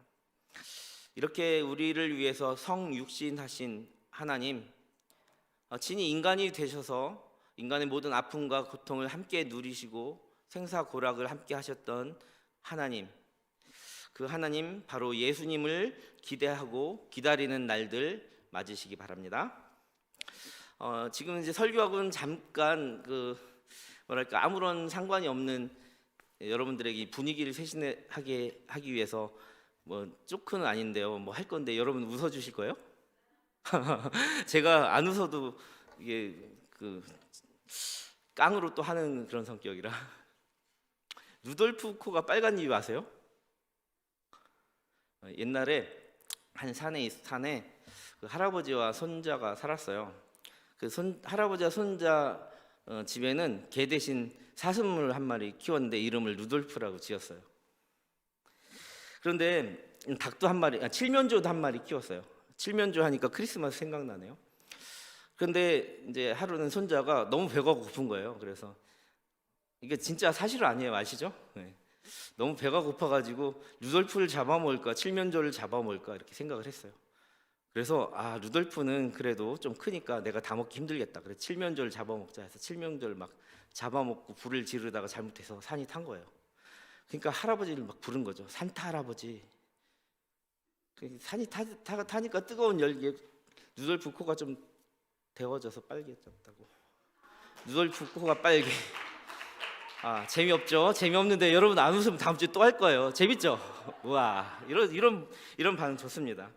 이렇게 우리를 위해서 성육신하신 하나님, 친히 인간이 되셔서 인간의 모든 아픔과 고통을 함께 누리시고 생사고락을 함께 하셨던 하나님, 그 하나님 바로 예수님을 기대하고 기다리는 날들 맞으시기 바랍니다. 지금 이제 설교하고는 잠깐 아무런 상관이 없는 여러분들에게 분위기를 세신하게 하기 위해서 조크는 아닌데요. 할 건데 여러분 웃어 주실 거예요? 제가 안 웃어도 이게 깡으로 또 하는 그런 성격이라. 루돌프 코가 빨간 이유 아세요? 옛날에 한 산에 그 할아버지와 손자가 살았어요. 그 할아버지와 손자 집에는 개 대신 사슴을 한 마리 키웠는데 이름을 루돌프라고 지었어요. 그런데 닭도 한 마리, 칠면조도 한 마리 키웠어요. 칠면조 하니까 크리스마스 생각나네요. 그런데 이제 하루는 손자가 너무 배가 고픈 거예요. 그래서 이게 진짜 사실 아니에요, 아시죠? 네. 너무 배가 고파가지고 루돌프를 잡아먹을까, 칠면조를 잡아먹을까 이렇게 생각을 했어요. 그래서 루돌프는 그래도 좀 크니까 내가 다 먹기 힘들겠다. 그래서 칠면조를 잡아먹자 해서 칠면조를 막 잡아먹고 불을 지르다가 잘못해서 산이 탄 거예요. 그러니까 할아버지를 막 부른 거죠. 산타 할아버지. 산이 타니까 뜨거운 열기에 루돌프 코가 좀 데워져서 빨개졌다고. 루돌프 코가 빨개. 재미없죠? 재미없는데 여러분 안 웃으면 다음 주에 또 할 거예요. 재밌죠? 우와, 이런 반응 좋습니다.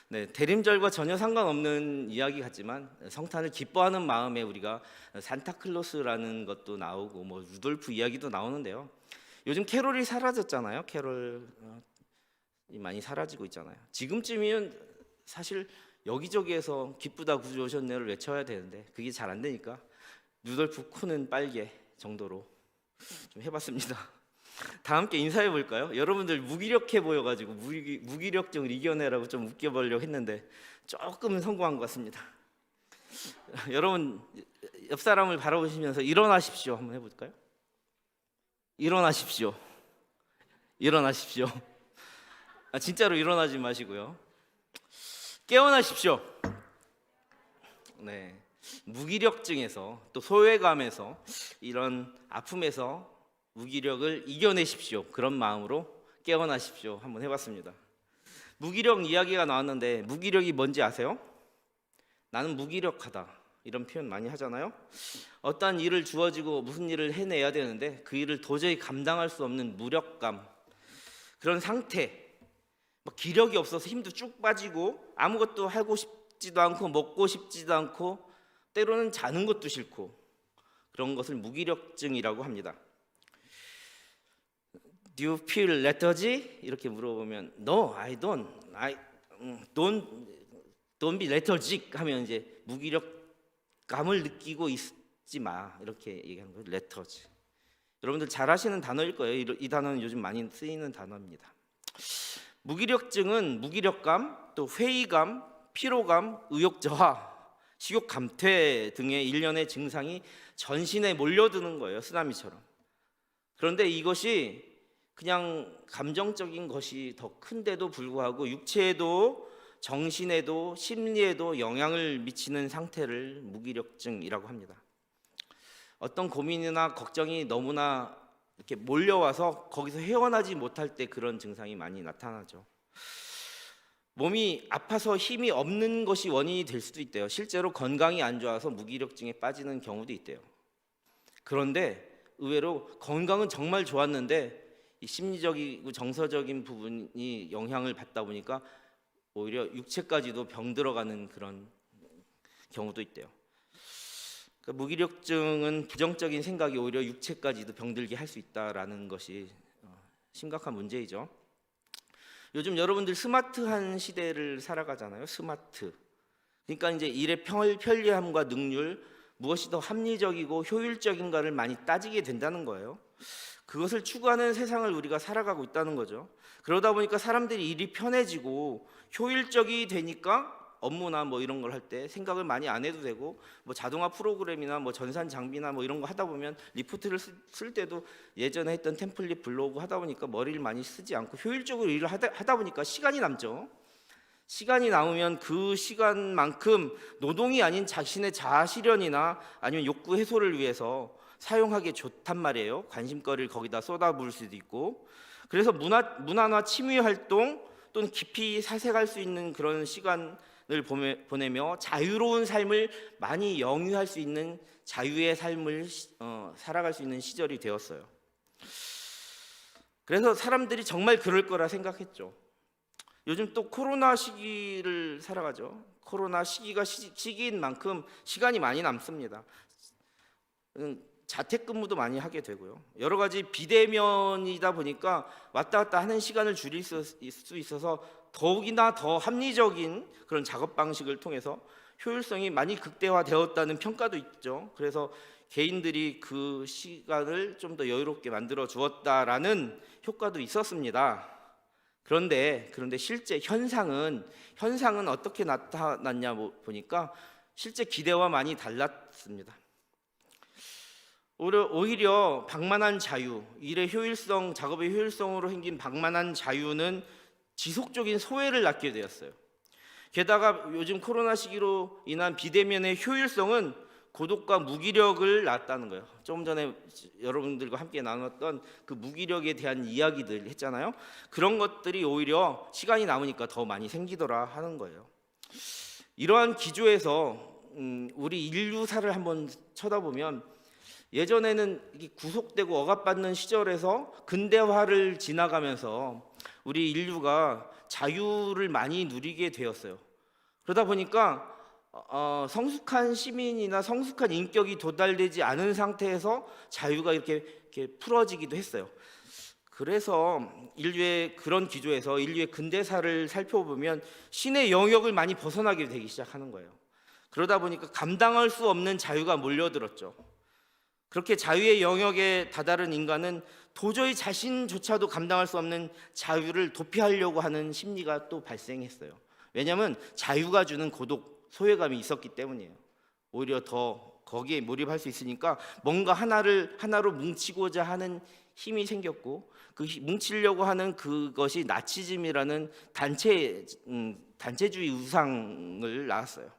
네, 대림절과 전혀 상관없는 이야기 같지만 성탄을 기뻐하는 마음에 우리가 산타클로스라는 것도 나오고 뭐 루돌프 이야기도 나오는데요. 요즘 캐롤이 사라졌잖아요. 캐롤이 많이 사라지고 있잖아요. 지금쯤이면 사실 여기저기에서 기쁘다 구주 오셨네를 외쳐야 되는데 그게 잘 안 되니까 루돌프 코는 빨개 정도로 좀 해봤습니다. 다 함께 인사해 볼까요? 여러분들 무기력해 보여가지고 무기력증을 이겨내라고 좀 웃겨보려고 했는데 조금 성공한 것 같습니다. 여러분 옆 사람을 바라보시면서 일어나십시오 한번 해볼까요? 일어나십시오. 일어나십시오. 진짜로 일어나지 마시고요. 깨어나십시오. 네, 무기력증에서 또 소외감에서 이런 아픔에서 무기력을 이겨내십시오. 그런 마음으로 깨어나십시오. 한번 해봤습니다. 무기력 이야기가 나왔는데 무기력이 뭔지 아세요? 나는 무기력하다 이런 표현 많이 하잖아요. 어떤 일을 주어지고 무슨 일을 해내야 되는데 그 일을 도저히 감당할 수 없는 무력감, 그런 상태, 기력이 없어서 힘도 쭉 빠지고 아무것도 하고 싶지도 않고 먹고 싶지도 않고 때로는 자는 것도 싫고 그런 것을 무기력증이라고 합니다. Do you feel lethargy? 이렇게 물어보면 No, I don't. Don't be lethargic 하면 이제 무기력감을 느끼고 있지 마 이렇게 얘기하는 거예요. lethargy. 여러분들 잘 아시는 단어일 거예요. 이 단어는 요즘 많이 쓰이는 단어입니다. 무기력증은 무기력감, 또 회의감, 피로감, 의욕 저하, 식욕 감퇴 등의 일련의 증상이 전신에 몰려드는 거예요. 쓰나미처럼. 그런데 이것이 그냥 감정적인 것이 더 큰데도 불구하고 육체에도 정신에도 심리에도 영향을 미치는 상태를 무기력증이라고 합니다. 어떤 고민이나 걱정이 너무나 이렇게 몰려와서 거기서 헤어나지 못할 때 그런 증상이 많이 나타나죠. 몸이 아파서 힘이 없는 것이 원인이 될 수도 있대요. 실제로 건강이 안 좋아서 무기력증에 빠지는 경우도 있대요. 그런데 의외로 건강은 정말 좋았는데 이 심리적이고 정서적인 부분이 영향을 받다 보니까 오히려 육체까지도 병들어가는 그런 경우도 있대요. 그러니까 무기력증은 부정적인 생각이 오히려 육체까지도 병들게 할 수 있다라는 것이 심각한 문제이죠. 요즘 여러분들 스마트한 시대를 살아가잖아요. 스마트. 그러니까 이제 일의 편리함과 능률, 무엇이 더 합리적이고 효율적인가를 많이 따지게 된다는 거예요. 그것을 추구하는 세상을 우리가 살아가고 있다는 거죠. 그러다 보니까 사람들이 일이 편해지고 효율적이 되니까 업무나 뭐 이런 걸 할 때 생각을 많이 안 해도 되고 뭐 자동화 프로그램이나 뭐 전산 장비나 뭐 이런 거 하다 보면 리포트를 쓸 때도 예전에 했던 템플릿 블로그 하다 보니까 머리를 많이 쓰지 않고 효율적으로 일을 하다 보니까 시간이 남죠. 시간이 남으면 그 시간만큼 노동이 아닌 자신의 자아 실현이나 아니면 욕구 해소를 위해서 사용하기 좋단 말이에요. 관심거리를 거기다 쏟아부을 수도 있고. 그래서 문화나 취미 활동 또는 깊이 사색할 수 있는 그런 시간을 보내며 자유로운 삶을 많이 영위할 수 있는 자유의 삶을 살아갈 수 있는 시절이 되었어요. 그래서 사람들이 정말 그럴 거라 생각했죠. 요즘 또 코로나 시기를 살아가죠. 코로나 시기가 시기인 만큼 시간이 많이 남습니다. 자택근무도 많이 하게 되고요. 여러 가지 비대면이다 보니까 왔다 갔다 하는 시간을 줄일 수 있어서 더욱이나 더 합리적인 그런 작업 방식을 통해서 효율성이 많이 극대화되었다는 평가도 있죠. 그래서 개인들이 그 시간을 좀 더 여유롭게 만들어 주었다라는 효과도 있었습니다. 그런데 실제 현상은 어떻게 나타났냐 보니까 실제 기대와 많이 달랐습니다. 오히려 방만한 자유, 일의 효율성, 작업의 효율성으로 생긴 방만한 자유는 지속적인 소외를 낳게 되었어요. 게다가 요즘 코로나 시기로 인한 비대면의 효율성은 고독과 무기력을 낳았다는 거예요. 조금 전에 여러분들과 함께 나눴던 그 무기력에 대한 이야기들 했잖아요. 그런 것들이 오히려 시간이 남으니까 더 많이 생기더라 하는 거예요. 이러한 기조에서 우리 인류사를 한번 쳐다보면 예전에는 구속되고 억압받는 시절에서 근대화를 지나가면서 우리 인류가 자유를 많이 누리게 되었어요. 그러다 보니까 성숙한 시민이나 성숙한 인격이 도달되지 않은 상태에서 자유가 이렇게 풀어지기도 했어요. 그래서 인류의 그런 기조에서 인류의 근대사를 살펴보면 신의 영역을 많이 벗어나게 되기 시작하는 거예요. 그러다 보니까 감당할 수 없는 자유가 몰려들었죠. 그렇게 자유의 영역에 다다른 인간은 도저히 자신조차도 감당할 수 없는 자유를 도피하려고 하는 심리가 또 발생했어요. 왜냐하면 자유가 주는 고독, 소외감이 있었기 때문이에요. 오히려 더 거기에 몰입할 수 있으니까 뭔가 하나로 뭉치고자 하는 힘이 생겼고, 그 뭉치려고 하는 그것이 나치즘이라는 단체주의 우상을 낳았어요.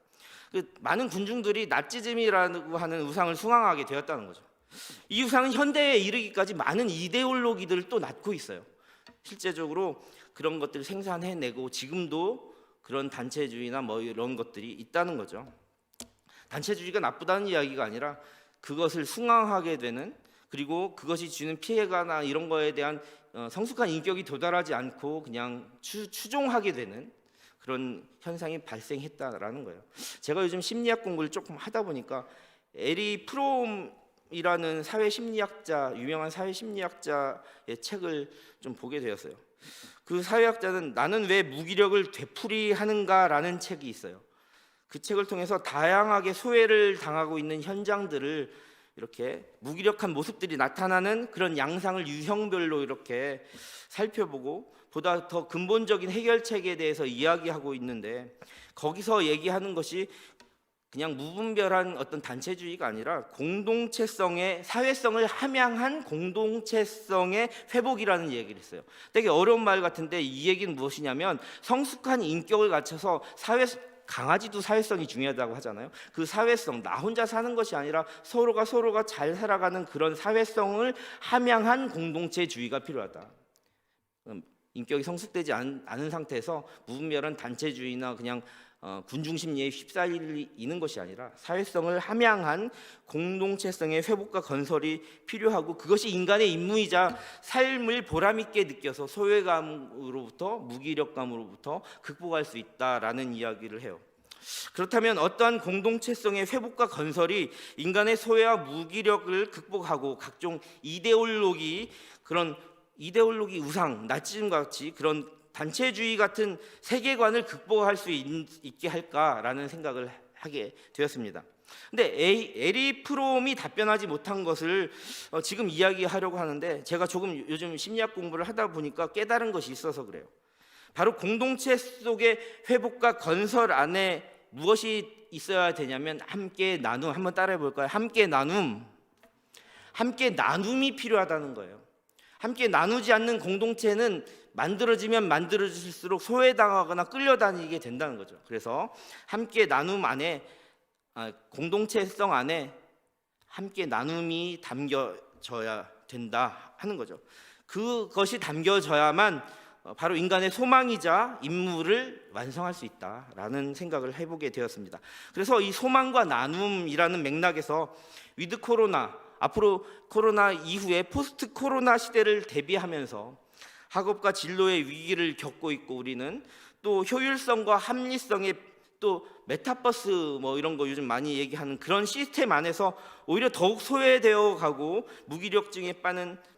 많은 군중들이 나치즘이라고 하는 우상을 숭앙하게 되었다는 거죠. 이 우상은 현대에 이르기까지 많은 이데올로기들을 또 낳고 있어요. 실제적으로 그런 것들을 생산해내고 지금도 그런 단체주의나 뭐 이런 것들이 있다는 거죠. 단체주의가 나쁘다는 이야기가 아니라 그것을 숭앙하게 되는, 그리고 그것이 주는 피해가나 이런 거에 대한 성숙한 인격이 도달하지 않고 그냥 추종하게 되는 그런 현상이 발생했다라는 거예요. 제가 요즘 심리학 공부를 조금 하다 보니까 에리 프롬이라는 사회심리학자, 유명한 사회심리학자의 책을 좀 보게 되었어요. 그 사회학자는 나는 왜 무기력을 되풀이하는가라는 책이 있어요. 그 책을 통해서 다양하게 소외를 당하고 있는 현장들을 이렇게 무기력한 모습들이 나타나는 그런 양상을 유형별로 이렇게 살펴보고 보다 더 근본적인 해결책에 대해서 이야기하고 있는데, 거기서 얘기하는 것이 그냥 무분별한 어떤 단체주의가 아니라 공동체성의, 사회성을 함양한 공동체성의 회복이라는 얘기를 했어요. 되게 어려운 말 같은데 이 얘기는 무엇이냐면, 성숙한 인격을 갖춰서 강아지도 사회성이 중요하다고 하잖아요. 그 사회성, 나 혼자 사는 것이 아니라 서로가 잘 살아가는 그런 사회성을 함양한 공동체주의가 필요하다. 인격이 성숙되지 않은 상태에서 무분별한 단체주의나 그냥 군중심리에 휩싸이는 것이 아니라 사회성을 함양한 공동체성의 회복과 건설이 필요하고, 그것이 인간의 임무이자 삶을 보람있게 느껴서 소외감으로부터, 무기력감으로부터 극복할 수 있다라는 이야기를 해요. 그렇다면 어떠한 공동체성의 회복과 건설이 인간의 소외와 무기력을 극복하고 각종 그런 이데올로기 우상, 나치즘과 같이 그런 단체주의 같은 세계관을 극복할 수 있게 할까라는 생각을 하게 되었습니다. 근데 에리 프롬이 답변하지 못한 것을 지금 이야기하려고 하는데, 제가 조금 요즘 심리학 공부를 하다 보니까 깨달은 것이 있어서 그래요. 바로 공동체 속의 회복과 건설 안에 무엇이 있어야 되냐면 함께 나눔. 한번 따라해 볼까요? 함께 나눔이 필요하다는 거예요. 함께 나누지 않는 공동체는 만들어지면 만들어질수록 소외당하거나 끌려다니게 된다는 거죠. 그래서 함께 나눔 안에, 공동체성 안에 함께 나눔이 담겨져야 된다 하는 거죠. 그것이 담겨져야만 바로 인간의 소망이자 임무를 완성할 수 있다라는 생각을 해보게 되었습니다. 그래서 이 소망과 나눔이라는 맥락에서 위드 코로나, 앞으로 코로나 이후에 포스트 코로나 시대를 대비하면서 학업과 진로의 위기를 겪고 있고, 우리는 또 효율성과 합리성의 또 메타버스 뭐 이런 거 요즘 많이 얘기하는 그런 시스템 안에서 오히려 더욱 소외되어 가고 무기력증에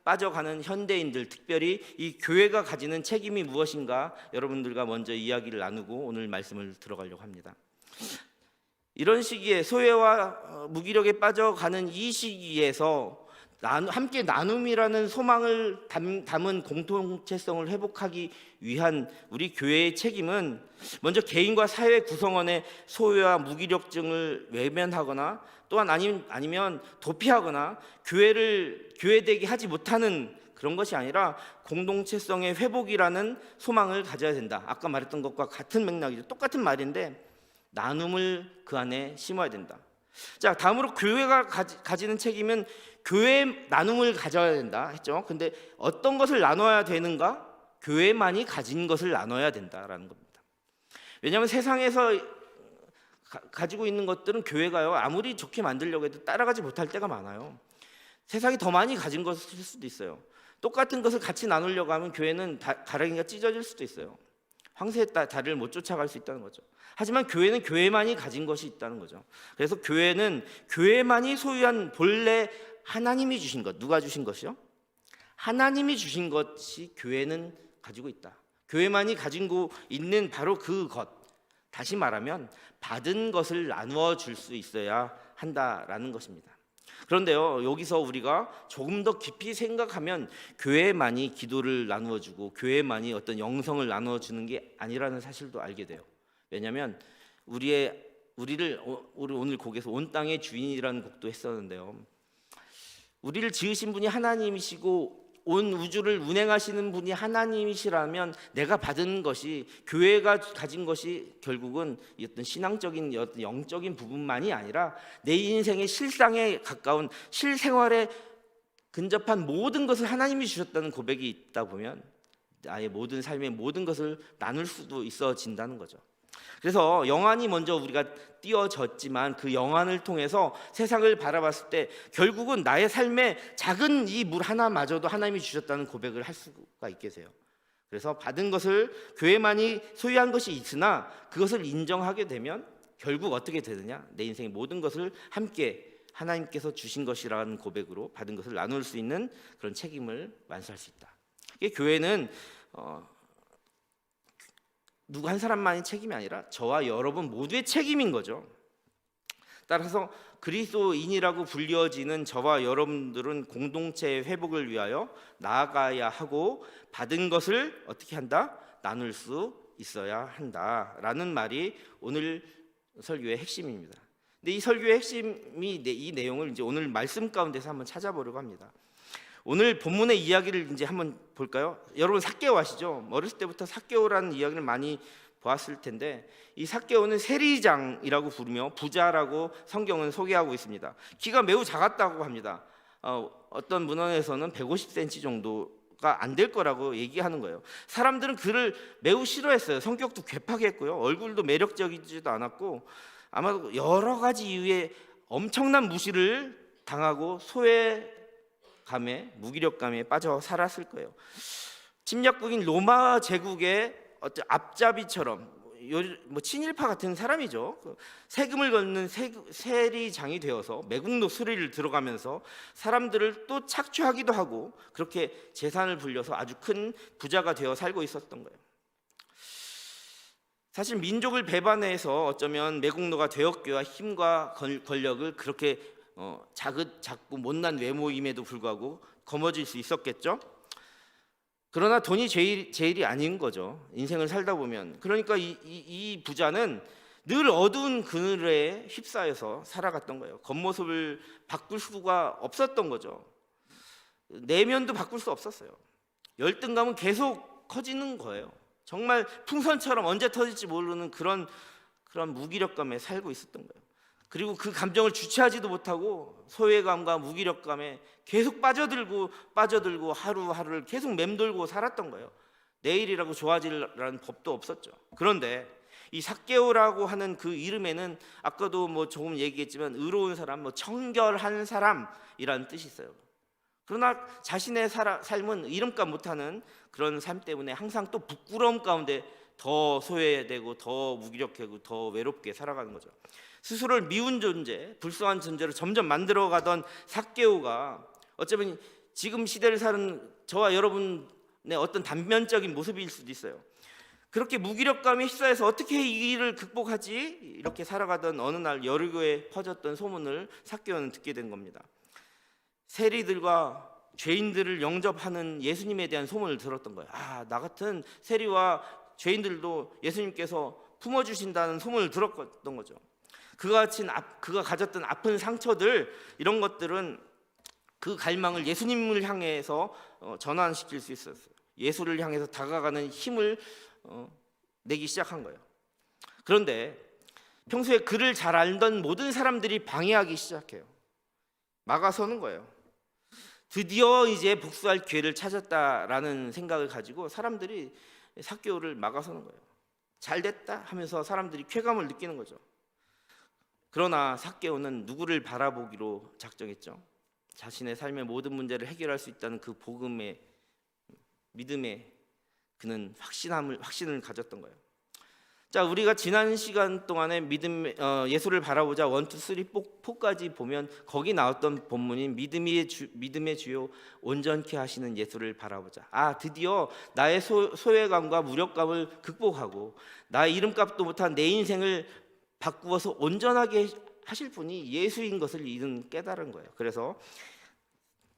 빠져가는 현대인들, 특별히 이 교회가 가지는 책임이 무엇인가 여러분들과 먼저 이야기를 나누고 오늘 말씀을 들어가려고 합니다. 이런 시기에 소외와 무기력에 빠져가는 이 시기에서 함께 나눔이라는 소망을 담은 공동체성을 회복하기 위한 우리 교회의 책임은 먼저 개인과 사회 구성원의 소외와 무기력증을 외면하거나, 또한 아니면 도피하거나 교회되게 하지 못하는 그런 것이 아니라 공동체성의 회복이라는 소망을 가져야 된다. 아까 말했던 것과 같은 맥락이죠. 똑같은 말인데 나눔을 그 안에 심어야 된다. 자, 다음으로 교회가 가지는 책임은 교회 나눔을 가져야 된다 했죠. 근데 어떤 것을 나눠야 되는가? 교회만이 가진 것을 나눠야 된다라는 겁니다. 왜냐하면 세상에서 가지고 있는 것들은 교회가요, 아무리 좋게 만들려고 해도 따라가지 못할 때가 많아요. 세상이 더 많이 가진 것일 수도 있어요. 똑같은 것을 같이 나누려고 하면 교회는 가랑이가 찢어질 수도 있어요. 황새의 다리를 못 쫓아갈 수 있다는 거죠. 하지만 교회는 교회만이 가진 것이 있다는 거죠. 그래서 교회는 교회만이 소유한 본래 하나님이 주신 것, 누가 주신 것이요? 하나님이 주신 것이 교회는 가지고 있다. 교회만이 가지고 있는 바로 그것. 다시 말하면 받은 것을 나누어 줄 수 있어야 한다라는 것입니다. 그런데요, 여기서 우리가 조금 더 깊이 생각하면 교회만이 기도를 나누어 주고 교회만이 어떤 영성을 나누어 주는 게 아니라는 사실도 알게 돼요. 왜냐하면 우리 오늘 곡에서 온 땅의 주인이라는 곡도 했었는데요. 우리를 지으신 분이 하나님이시고 온 우주를 운행하시는 분이 하나님이시라면 내가 받은 것이, 교회가 가진 것이 결국은 어떤 신앙적인 어떤 영적인 부분만이 아니라 내 인생의 실상에 가까운 실생활에 근접한 모든 것을 하나님이 주셨다는 고백이 있다 보면 나의 모든 삶의 모든 것을 나눌 수도 있어진다는 거죠. 그래서 영안이 먼저 우리가 띄어졌지만 그 영안을 통해서 세상을 바라봤을 때 결국은 나의 삶에 작은 이 물 하나마저도 하나님이 주셨다는 고백을 할 수가 있게 돼요. 그래서 받은 것을 교회만이 소유한 것이 있으나 그것을 인정하게 되면 결국 어떻게 되느냐? 내 인생의 모든 것을 함께 하나님께서 주신 것이라는 고백으로 받은 것을 나눌 수 있는 그런 책임을 완수할 수 있다. 이게 교회는 누구 한 사람만의 책임이 아니라 저와 여러분 모두의 책임인 거죠. 따라서 그리스도인이라고 불려지는 저와 여러분들은 공동체의 회복을 위하여 나아가야 하고 받은 것을 어떻게 한다? 나눌 수 있어야 한다라는 말이 오늘 설교의 핵심입니다. 근데 이 설교의 핵심이 이 내용을 이제 오늘 말씀 가운데서 한번 찾아보려고 합니다. 오늘 본문의 이야기를 이제 한번 볼까요? 여러분 삭개오 아시죠? 어렸을 때부터 삭개오라는 이야기를 많이 보았을 텐데 이 삭개오는 세리장이라고 부르며 부자라고 성경은 소개하고 있습니다. 키가 매우 작았다고 합니다. 어떤 문헌에서는 150cm 정도가 안 될 거라고 얘기하는 거예요. 사람들은 그를 매우 싫어했어요. 성격도 괴팍 했고요. 얼굴도 매력적이지도 않았고 아마도 여러 가지 이유에 엄청난 무시를 당하고 소외감에 무기력감에 빠져 살았을 거예요. 침략국인 로마 제국의 어떤 앞잡이처럼 친일파 같은 사람이죠. 세금을 걷는 세리장이 되어서 매국노 수리를 들어가면서 사람들을 또 착취하기도 하고 그렇게 재산을 불려서 아주 큰 부자가 되어 살고 있었던 거예요. 사실 민족을 배반해서 어쩌면 매국노가 되었기와 힘과 권력을 그렇게 작고 못난 외모임에도 불구하고 거머쥘 수 있었겠죠. 그러나 돈이 제일이 아닌 거죠. 인생을 살다 보면. 그러니까 이 부자는 늘 어두운 그늘에 휩싸여서 살아갔던 거예요. 겉모습을 바꿀 수가 없었던 거죠. 내면도 바꿀 수 없었어요. 열등감은 계속 커지는 거예요. 정말 풍선처럼 언제 터질지 모르는 그런 무기력감에 살고 있었던 거예요. 그리고 그 감정을 주체하지도 못하고 소외감과 무기력감에 계속 빠져들고 하루하루를 계속 맴돌고 살았던 거예요. 내일이라고 좋아지라는 법도 없었죠. 그런데 이 삭개오라고 하는 그 이름에는 아까도 조금 얘기했지만 의로운 사람, 청결한 사람이라는 뜻이 있어요. 그러나 자신의 삶은 이름값 못하는 그런 삶 때문에 항상 또 부끄러움 가운데 더 소외되고 더 무기력하고 더 외롭게 살아가는 거죠. 스스로를 미운 존재, 불쌍한 존재로 점점 만들어가던 삭개오가 어쩌면 지금 시대를 사는 저와 여러분의 어떤 단면적인 모습일 수도 있어요. 그렇게 무기력감에 휩싸여서 어떻게 이 일을 극복하지? 이렇게 살아가던 어느 날 여리고에 퍼졌던 소문을 삭개오는 듣게 된 겁니다. 세리들과 죄인들을 영접하는 예수님에 대한 소문을 들었던 거예요. 나 같은 세리와 죄인들도 예수님께서 품어주신다는 소문을 들었던 거죠. 그가 가졌던 아픈 상처들, 이런 것들은 그 갈망을 예수님을 향해서 전환시킬 수 있었어요. 예수를 향해서 다가가는 힘을 내기 시작한 거예요. 그런데 평소에 그를 잘 알던 모든 사람들이 방해하기 시작해요. 막아서는 거예요. 드디어 이제 복수할 기회를 찾았다라는 생각을 가지고 사람들이 삭개오를 막아서는 거예요. 잘 됐다 하면서 사람들이 쾌감을 느끼는 거죠. 그러나 삭개오는 누구를 바라보기로 작정했죠? 자신의 삶의 모든 문제를 해결할 수 있다는 그 복음의 믿음의 그는 확신을 가졌던 거예요. 자, 우리가 지난 시간 동안에 예수를 바라보자 1, 2, 3, 4까지 보면 거기 나왔던 본문인 믿음의 주요 온전케 하시는 예수를 바라보자. 드디어 나의 소외감과 무력감을 극복하고 나의 이름값도 못한 내 인생을 바꾸어서 온전하게 하실 분이 예수인 것을 이는 깨달은 거예요. 그래서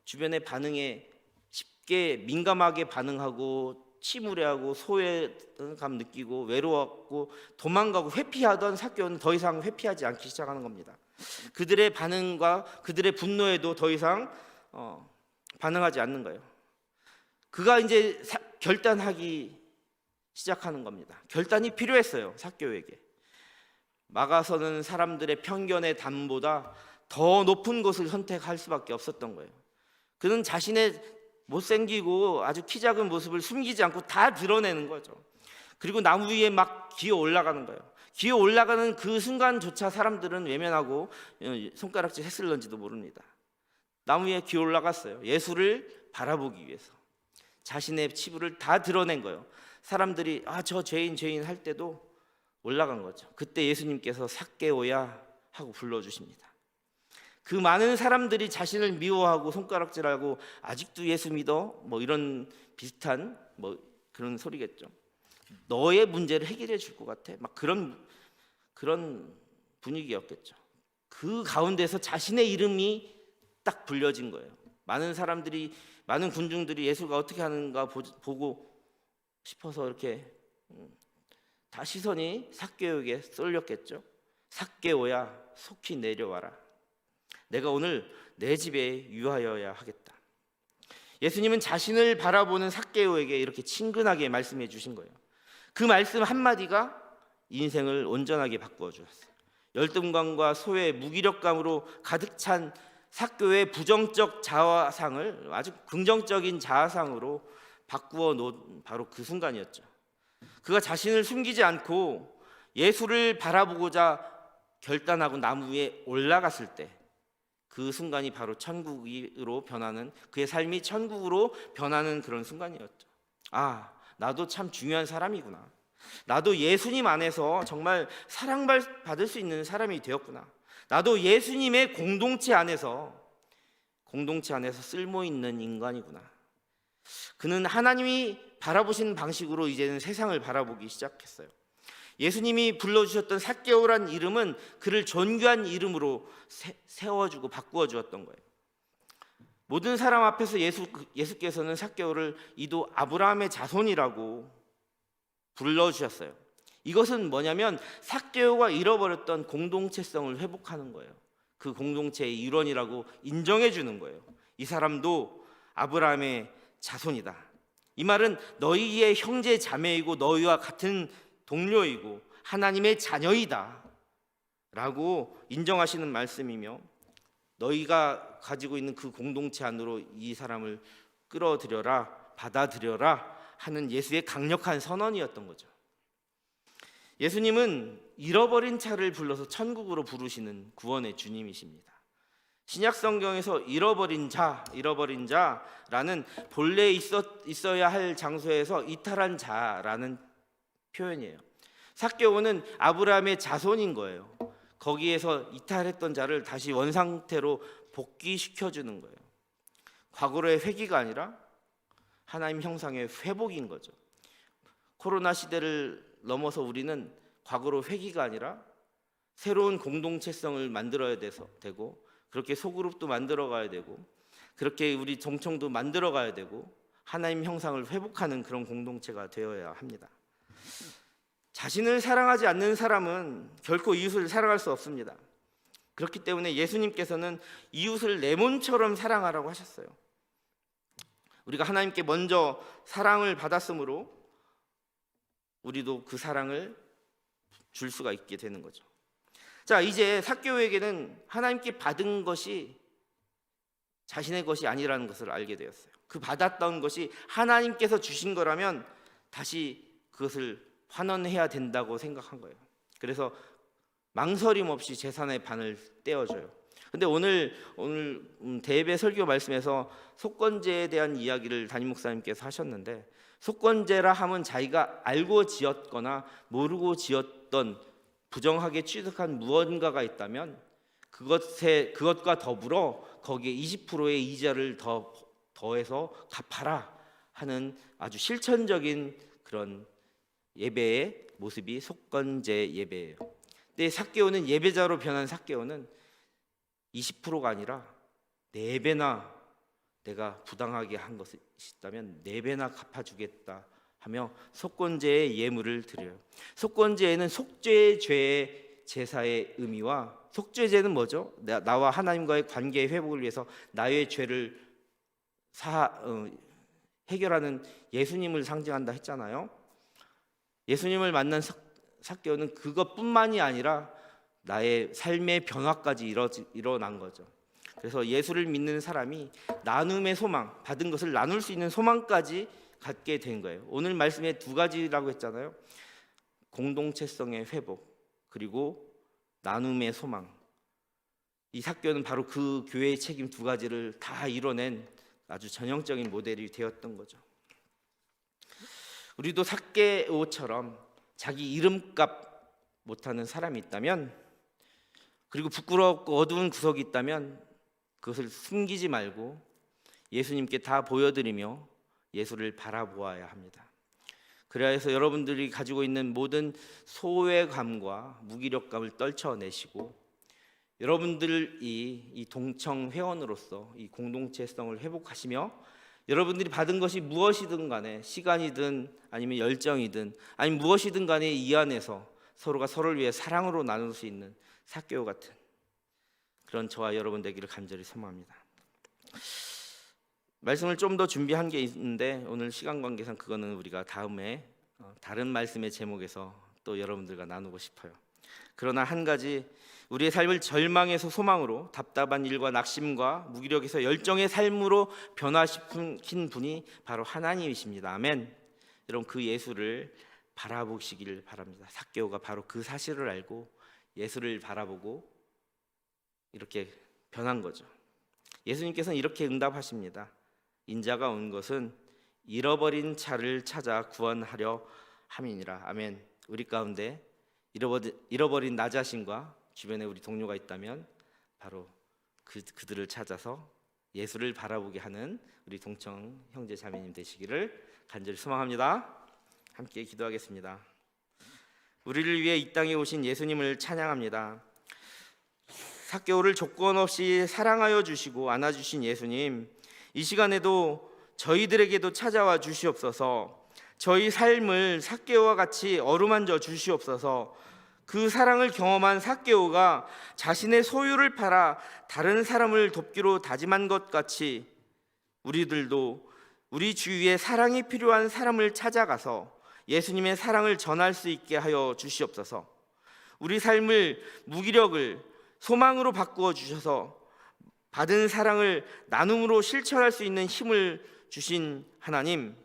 주변의 반응에 쉽게 민감하게 반응하고 침울해하고 소외감 느끼고 외로웠고 도망가고 회피하던 삭개오는 더 이상 회피하지 않기 시작하는 겁니다. 그들의 반응과 그들의 분노에도 더 이상 반응하지 않는 거예요. 그가 이제 결단하기 시작하는 겁니다. 결단이 필요했어요, 삭개오에게. 막아서는 사람들의 편견의 담보다 더 높은 곳을 선택할 수밖에 없었던 거예요. 그는 자신의 못생기고 아주 키 작은 모습을 숨기지 않고 다 드러내는 거죠. 그리고 나무 위에 막 기어 올라가는 거예요. 기어 올라가는 그 순간조차 사람들은 외면하고 손가락질 했을런지도 모릅니다. 나무 위에 기어 올라갔어요. 예수를 바라보기 위해서. 자신의 치부를 다 드러낸 거예요. 사람들이 저 죄인 할 때도 올라간 거죠. 그때 예수님께서 삭개오야 하고 불러주십니다. 그 많은 사람들이 자신을 미워하고 손가락질하고 아직도 예수 믿어? 이런 비슷한 그런 소리겠죠. 너의 문제를 해결해 줄 것 같아. 막 그런 분위기였겠죠. 그 가운데서 자신의 이름이 딱 불려진 거예요. 많은 군중들이 예수가 어떻게 하는가 보고 싶어서 이렇게 다 시선이 삭개오에게 쏠렸겠죠. 삭개오야, 속히 내려와라. 내가 오늘 내 집에 유하여야 하겠다. 예수님은 자신을 바라보는 삭개오에게 이렇게 친근하게 말씀해 주신 거예요. 그 말씀 한마디가 인생을 온전하게 바꾸어 주었어요. 열등감과 소외, 무기력감으로 가득 찬 삭개오의 부정적 자아상을 아주 긍정적인 자아상으로 바꾸어 놓은 바로 그 순간이었죠. 그가 자신을 숨기지 않고 예수를 바라보고자 결단하고 나무 위에 올라갔을 때 그 순간이 바로 천국으로 변하는, 그의 삶이 천국으로 변하는 그런 순간이었죠. 나도 참 중요한 사람이구나. 나도 예수님 안에서 정말 사랑받을 수 있는 사람이 되었구나. 나도 예수님의 공동체 안에서 쓸모 있는 인간이구나. 그는 하나님이 바라보시는 방식으로 이제는 세상을 바라보기 시작했어요. 예수님이 불러주셨던 삭개오란 이름은 그를 존귀한 이름으로 세워주고 바꾸어 주었던 거예요. 모든 사람 앞에서 예수께서는 삭개오를 이도 아브라함의 자손이라고 불러주셨어요. 이것은 뭐냐면 삭개오가 잃어버렸던 공동체성을 회복하는 거예요. 그 공동체의 일원이라고 인정해 주는 거예요. 이 사람도 아브라함의 자손이다. 이 말은 너희의 형제 자매이고 너희와 같은 동료이고 하나님의 자녀이다 라고 인정하시는 말씀이며, 너희가 가지고 있는 그 공동체 안으로 이 사람을 끌어들여라, 받아들여라 하는 예수의 강력한 선언이었던 거죠. 예수님은 잃어버린 자를 불러서 천국으로 부르시는 구원의 주님이십니다. 신약 성경에서 잃어버린 자라는 본래 있어야 할 장소에서 이탈한 자라는 표현이에요. 삭개오는 아브라함의 자손인 거예요. 거기에서 이탈했던 자를 다시 원상태로 복귀시켜 주는 거예요. 과거로의 회귀가 아니라 하나님 형상의 회복인 거죠. 코로나 시대를 넘어서 우리는 과거로 회귀가 아니라 새로운 공동체성을 만들어야 되고, 그렇게 소그룹도 만들어 가야 되고, 그렇게 우리 정청도 만들어 가야 되고, 하나님 형상을 회복하는 그런 공동체가 되어야 합니다. 자신을 사랑하지 않는 사람은 결코 이웃을 사랑할 수 없습니다. 그렇기 때문에 예수님께서는 이웃을 내 몸처럼 사랑하라고 하셨어요. 우리가 하나님께 먼저 사랑을 받았으므로 우리도 그 사랑을 줄 수가 있게 되는 거죠. 자, 이제 삭개오에게는 하나님께 받은 것이 자신의 것이 아니라는 것을 알게 되었어요. 그 받았던 것이 하나님께서 주신 거라면 다시 그것을 환원해야 된다고 생각한 거예요. 그래서 망설임 없이 재산의 반을 떼어줘요. 근데 오늘 대예배 설교 말씀에서 속건제에 대한 이야기를 담임 목사님께서 하셨는데, 속건제라 함은 자기가 알고 지었거나 모르고 지었던 부정하게 취득한 무언가가 있다면 그것과 더불어 거기에 20%의 이자를 더해서 갚아라 하는 아주 실천적인 그런 예배의 모습이 속건제 예배예요. 근데 삭개오는, 예배자로 변한 삭개오는 20%가 아니라 4배나 내가 부당하게 한 것이 있다면 4배나 갚아주겠다 하며 속건제의 예물을 드려요. 속건제에는 속죄죄의 제사의 의미와, 속죄죄는 뭐죠? 나와 하나님과의 관계의 회복을 위해서 나의 죄를 해결하는 예수님을 상징한다 했잖아요. 예수님을 만난 삭개오는 그것뿐만이 아니라 나의 삶의 변화까지 일어난 거죠. 그래서 예수를 믿는 사람이 나눔의 소망, 받은 것을 나눌 수 있는 소망까지 갖게 된 거예요. 오늘 말씀에 2가지라고 했잖아요. 공동체성의 회복, 그리고 나눔의 소망. 이 삭개오는 바로 그 교회의 책임 2가지를 다 이뤄낸 아주 전형적인 모델이 되었던 거죠. 우리도 삭개오처럼 자기 이름값 못하는 사람이 있다면, 그리고 부끄럽고 어두운 구석이 있다면 그것을 숨기지 말고 예수님께 다 보여드리며 예수를 바라보아야 합니다. 그래야 해서 여러분들이 가지고 있는 모든 소외감과 무기력감을 떨쳐내시고, 여러분들이 이 동청 회원으로서 이 공동체성을 회복하시며, 여러분들이 받은 것이 무엇이든 간에, 시간이든 아니면 열정이든 아니면 무엇이든 간에 이 안에서 서로가 서로를 위해 사랑으로 나눌 수 있는 삭개오 같은 그런 저와 여러분 되기를 간절히 소망합니다. 말씀을 좀 더 준비한 게 있는데 오늘 시간 관계상 그거는 우리가 다음에 다른 말씀의 제목에서 또 여러분들과 나누고 싶어요. 그러나 한 가지, 우리의 삶을 절망에서 소망으로, 답답한 일과 낙심과 무기력에서 열정의 삶으로 변화시킨 분이 바로 하나님이십니다. 아멘. 여러분, 그 예수를 바라보시기를 바랍니다. 삭개오가 바로 그 사실을 알고 예수를 바라보고 이렇게 변한 거죠. 예수님께서는 이렇게 응답하십니다. 인자가 온 것은 잃어버린 차를 찾아 구원하려 함이니라. 아멘. 우리 가운데 잃어버린 나 자신과 주변에 우리 동료가 있다면 바로 그들을 찾아서 예수를 바라보게 하는 우리 동청 형제 자매님 되시기를 간절히 소망합니다. 함께 기도하겠습니다. 우리를 위해 이 땅에 오신 예수님을 찬양합니다. 삭개오를 조건 없이 사랑하여 주시고 안아주신 예수님, 이 시간에도 저희들에게도 찾아와 주시옵소서. 저희 삶을 삭개오와 같이 어루만져 주시옵소서. 그 사랑을 경험한 삭개오가 자신의 소유를 팔아 다른 사람을 돕기로 다짐한 것 같이 우리들도 우리 주위에 사랑이 필요한 사람을 찾아가서 예수님의 사랑을 전할 수 있게 하여 주시옵소서. 우리 삶을 무기력을 소망으로 바꾸어 주셔서 받은 사랑을 나눔으로 실천할 수 있는 힘을 주신 하나님,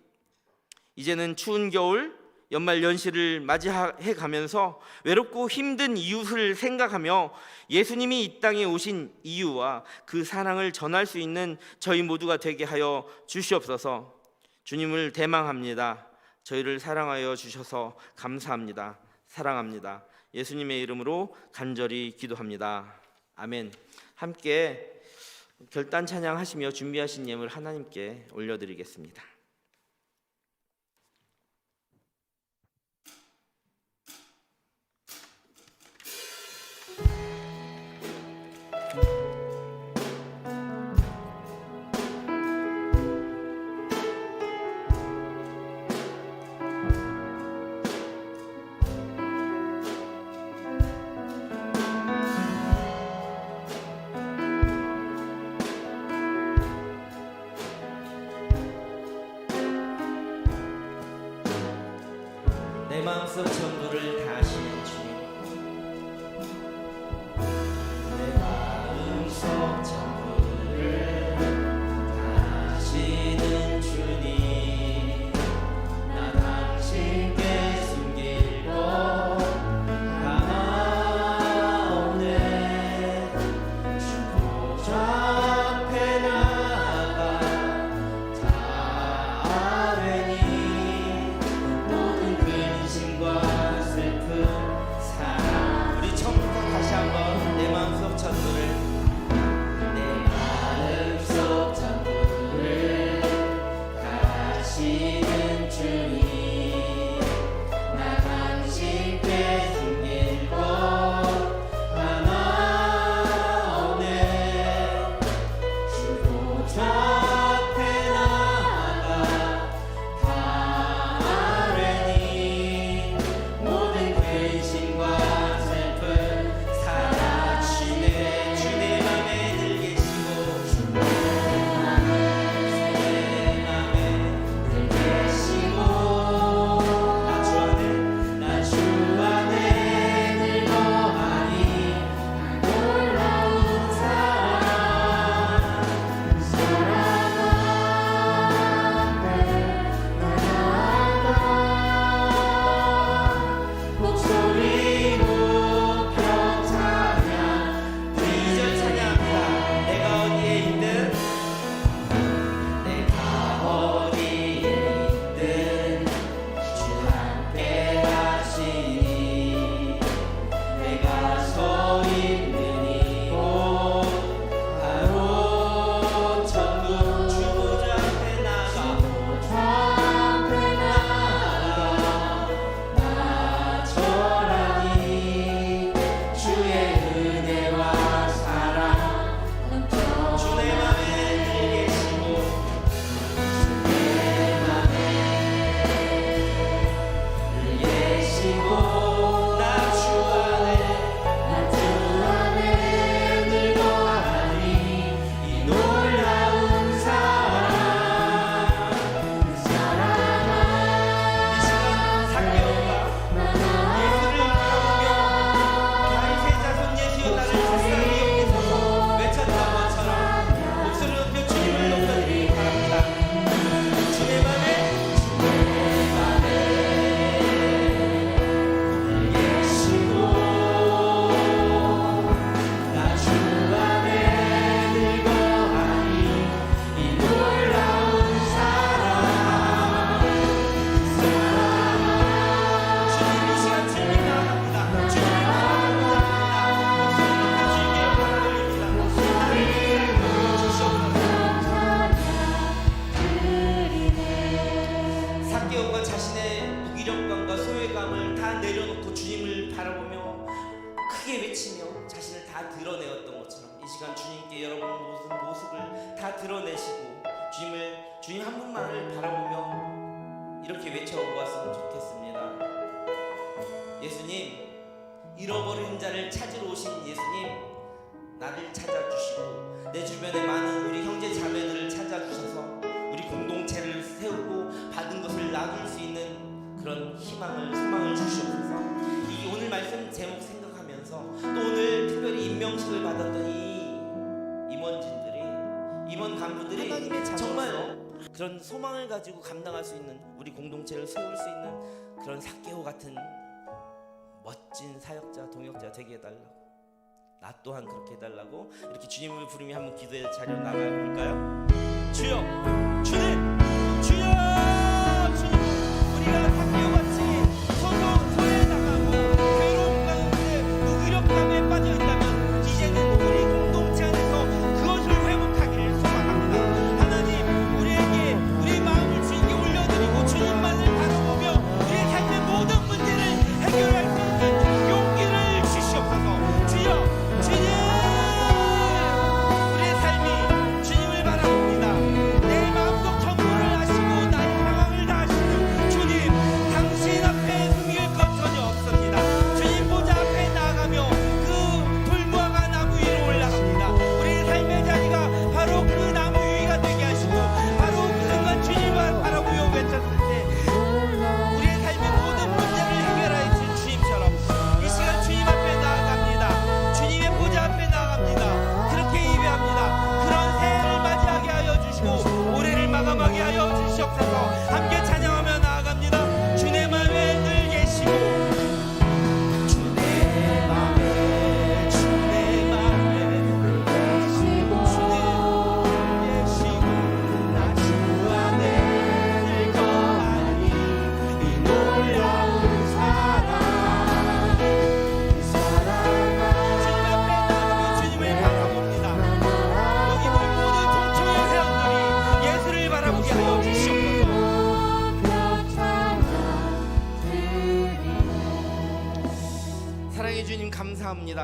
이제는 추운 겨울 연말 연시를 맞이해 가면서 외롭고 힘든 이웃을 생각하며 예수님이 이 땅에 오신 이유와 그 사랑을 전할 수 있는 저희 모두가 되게 하여 주시옵소서. 주님을 대망합니다. 저희를 사랑하여 주셔서 감사합니다. 사랑합니다. 예수님의 이름으로 간절히 기도합니다. 아멘. 함께 결단 찬양하시며 준비하신 예물 하나님께 올려드리겠습니다. 내 마음속 전부를 다하시는 주님, 내 마음속 전부를 다하시는 주님, 나 당신께 숨길 것 하나 없네. 주 시간 주님께 여러분 모습을 다 드러내시고 주님 한 분만을 바라보며 이렇게 외쳐보았으면 좋겠습니다. 예수님, 잃어버린 자를 찾으러 오신 예수님, 나를 찾아주시고 내 주변에 많은 우리 형제 자매들을 찾아주셔서 우리 공동체를 세우고 받은 것을 나눌 수 있는 그런 소망을 주시옵소서. 이 오늘 말씀 제목 생각하면서 또 오늘 특별히 임명식을 받았던 이 임원 간부들이 정말 그런 소망을 가지고 감당할 수 있는 우리 공동체를 세울 수 있는 그런 삭개오 같은 멋진 사역자 동역자 되게 해달라고, 나 또한 그렇게 해달라고 이렇게 주님을 부르며 한번 기도의 자리로 나가볼까요? 주여, 주님, 주여, 주님, 우리가 삭개오같이 소외 당하고 괴로움 가운데 무기력감에 빠져 있다면 이제는 우리 공동체 안에서 그것을 회복하기를 소망합니다. 하나님, 우리에게 우리 마음을 주님께 올려드리고 주님만을 바라보며 우리의 삶의 모든 문제를 해결할 수 있는 용기를 주시옵소서. 주여, 주님, 우리의 삶이 주님을 바라봅니다. 내 마음속 전부를 아시고 나의 상황을 다 아시는 주님, 당신 앞에 숨길 것 전혀 없습니다. 주님 보좌 앞에 나아가며 그 돌무화과 나무 위로 올라갑니다. 우리의 삶의 자리가 바로 그 나무 위가 되게 하시고 바로 그 순간 주님만 바라보며 외쳤을 때 우리의 삶의 모든 문제를 해결하여 주신 주님처럼 이 시간 주님 앞에 나아갑니다. 주님의 보좌 앞에 나아갑니다. 그렇게 예배합니다. 그런 새해를 맞이하게 하여 주시고 올해를 마감하게 하여 주시옵소서. 함께 찬양하며 나아갑니다. 주의 맘에 늘 계시고 주의 맘에 나 주 안에 늘 거하니 이 놀라운 사랑 주님 앞에 나아가며 주님을 바라봅니다. 여기 모인 모든 동청의 회원들이 예수를 바라보게 하여 주시옵소서. 사랑해 주님, 감사합니다.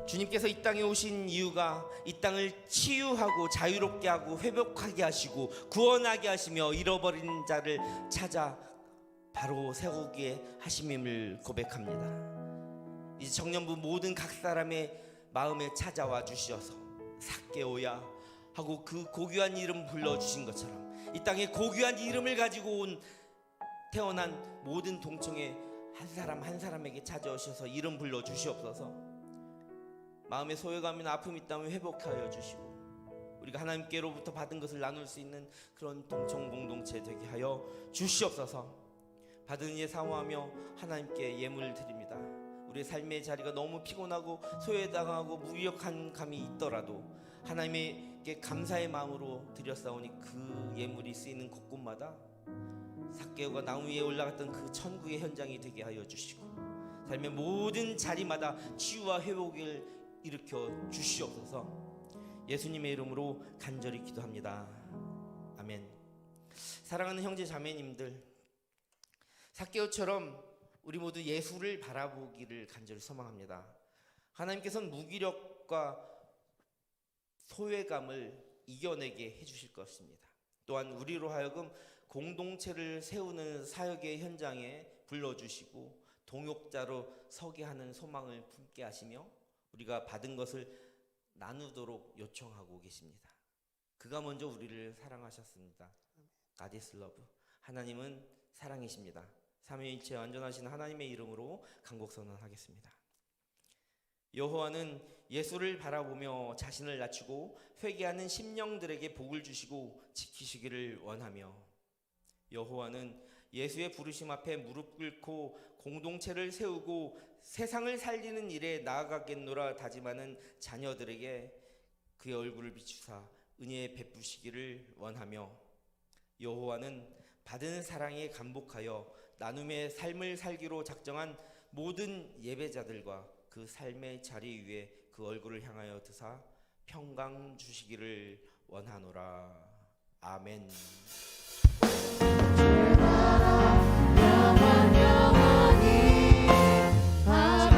주님께서 이 땅에 오신 이유가 이 땅을 치유하고 자유롭게 하고 회복하게 하시고 구원하게 하시며 잃어버린 자를 찾아 바로 세우게 하심임을 고백합니다. 이제 청년부 모든 각 사람의 마음에 찾아와 주셔서 삭개오야 하고 그 고귀한 이름 불러주신 것처럼 이 땅에 고귀한 이름을 가지고 태어난 모든 동청의 한 사람 한 사람에게 찾아오셔서 이름 불러주시옵소서. 마음의 소외감이나 아픔이 있다면 회복하여 주시고 우리가 하나님께로부터 받은 것을 나눌 수 있는 그런 동청 공동체 되게 하여 주시옵소서. 받은 일 사모하며 하나님께 예물을 드립니다. 우리의 삶의 자리가 너무 피곤하고 소외당하고 무력한 감이 있더라도 하나님께 감사의 마음으로 드렸사오니 그 예물이 쓰이는 곳곳마다 삭개오가 나무 위에 올라갔던 그 천국의 현장이 되게 하여 주시고 삶의 모든 자리마다 치유와 회복을 일으켜 주시옵소서. 예수님의 이름으로 간절히 기도합니다. 아멘. 사랑하는 형제 자매님들, 삭개오처럼 우리 모두 예수를 바라보기를 간절히 소망합니다. 하나님께서는 무기력과 소외감을 이겨내게 해주실 것입니다. 또한 우리로 하여금 공동체를 세우는 사역의 현장에 불러주시고 동역자로 서게 하는 소망을 품게 하시며 우리가 받은 것을 나누도록 요청하고 계십니다. 그가 먼저 우리를 사랑하셨습니다. God is love. 하나님은 사랑이십니다. 삼위일체 완전하신 하나님의 이름으로 간곡 선언하겠습니다. 여호와는 예수를 바라보며 자신을 낮추고 회개하는 심령들에게 복을 주시고 지키시기를 원하며 여호와는 예수의 부르심 앞에 무릎 꿇고 공동체를 세우고 세상을 살리는 일에 나아가겠노라 다짐하는 자녀들에게 그의 얼굴을 비추사 은혜 베푸시기를 원하며 여호와는 받은 사랑에 감복하여 나눔의 삶을 살기로 작정한 모든 예배자들과 그 삶의 자리 위에 그 얼굴을 향하여 드사 평강 주시기를 원하노라. 아멘. 영원히 아멘.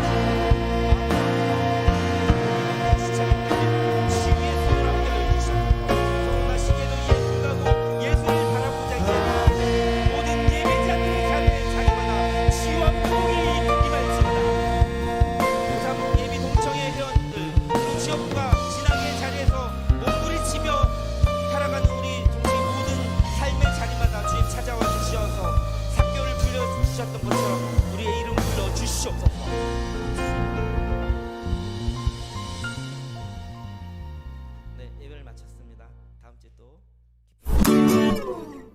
마쳤습니다. 다음 주에 또 기쁜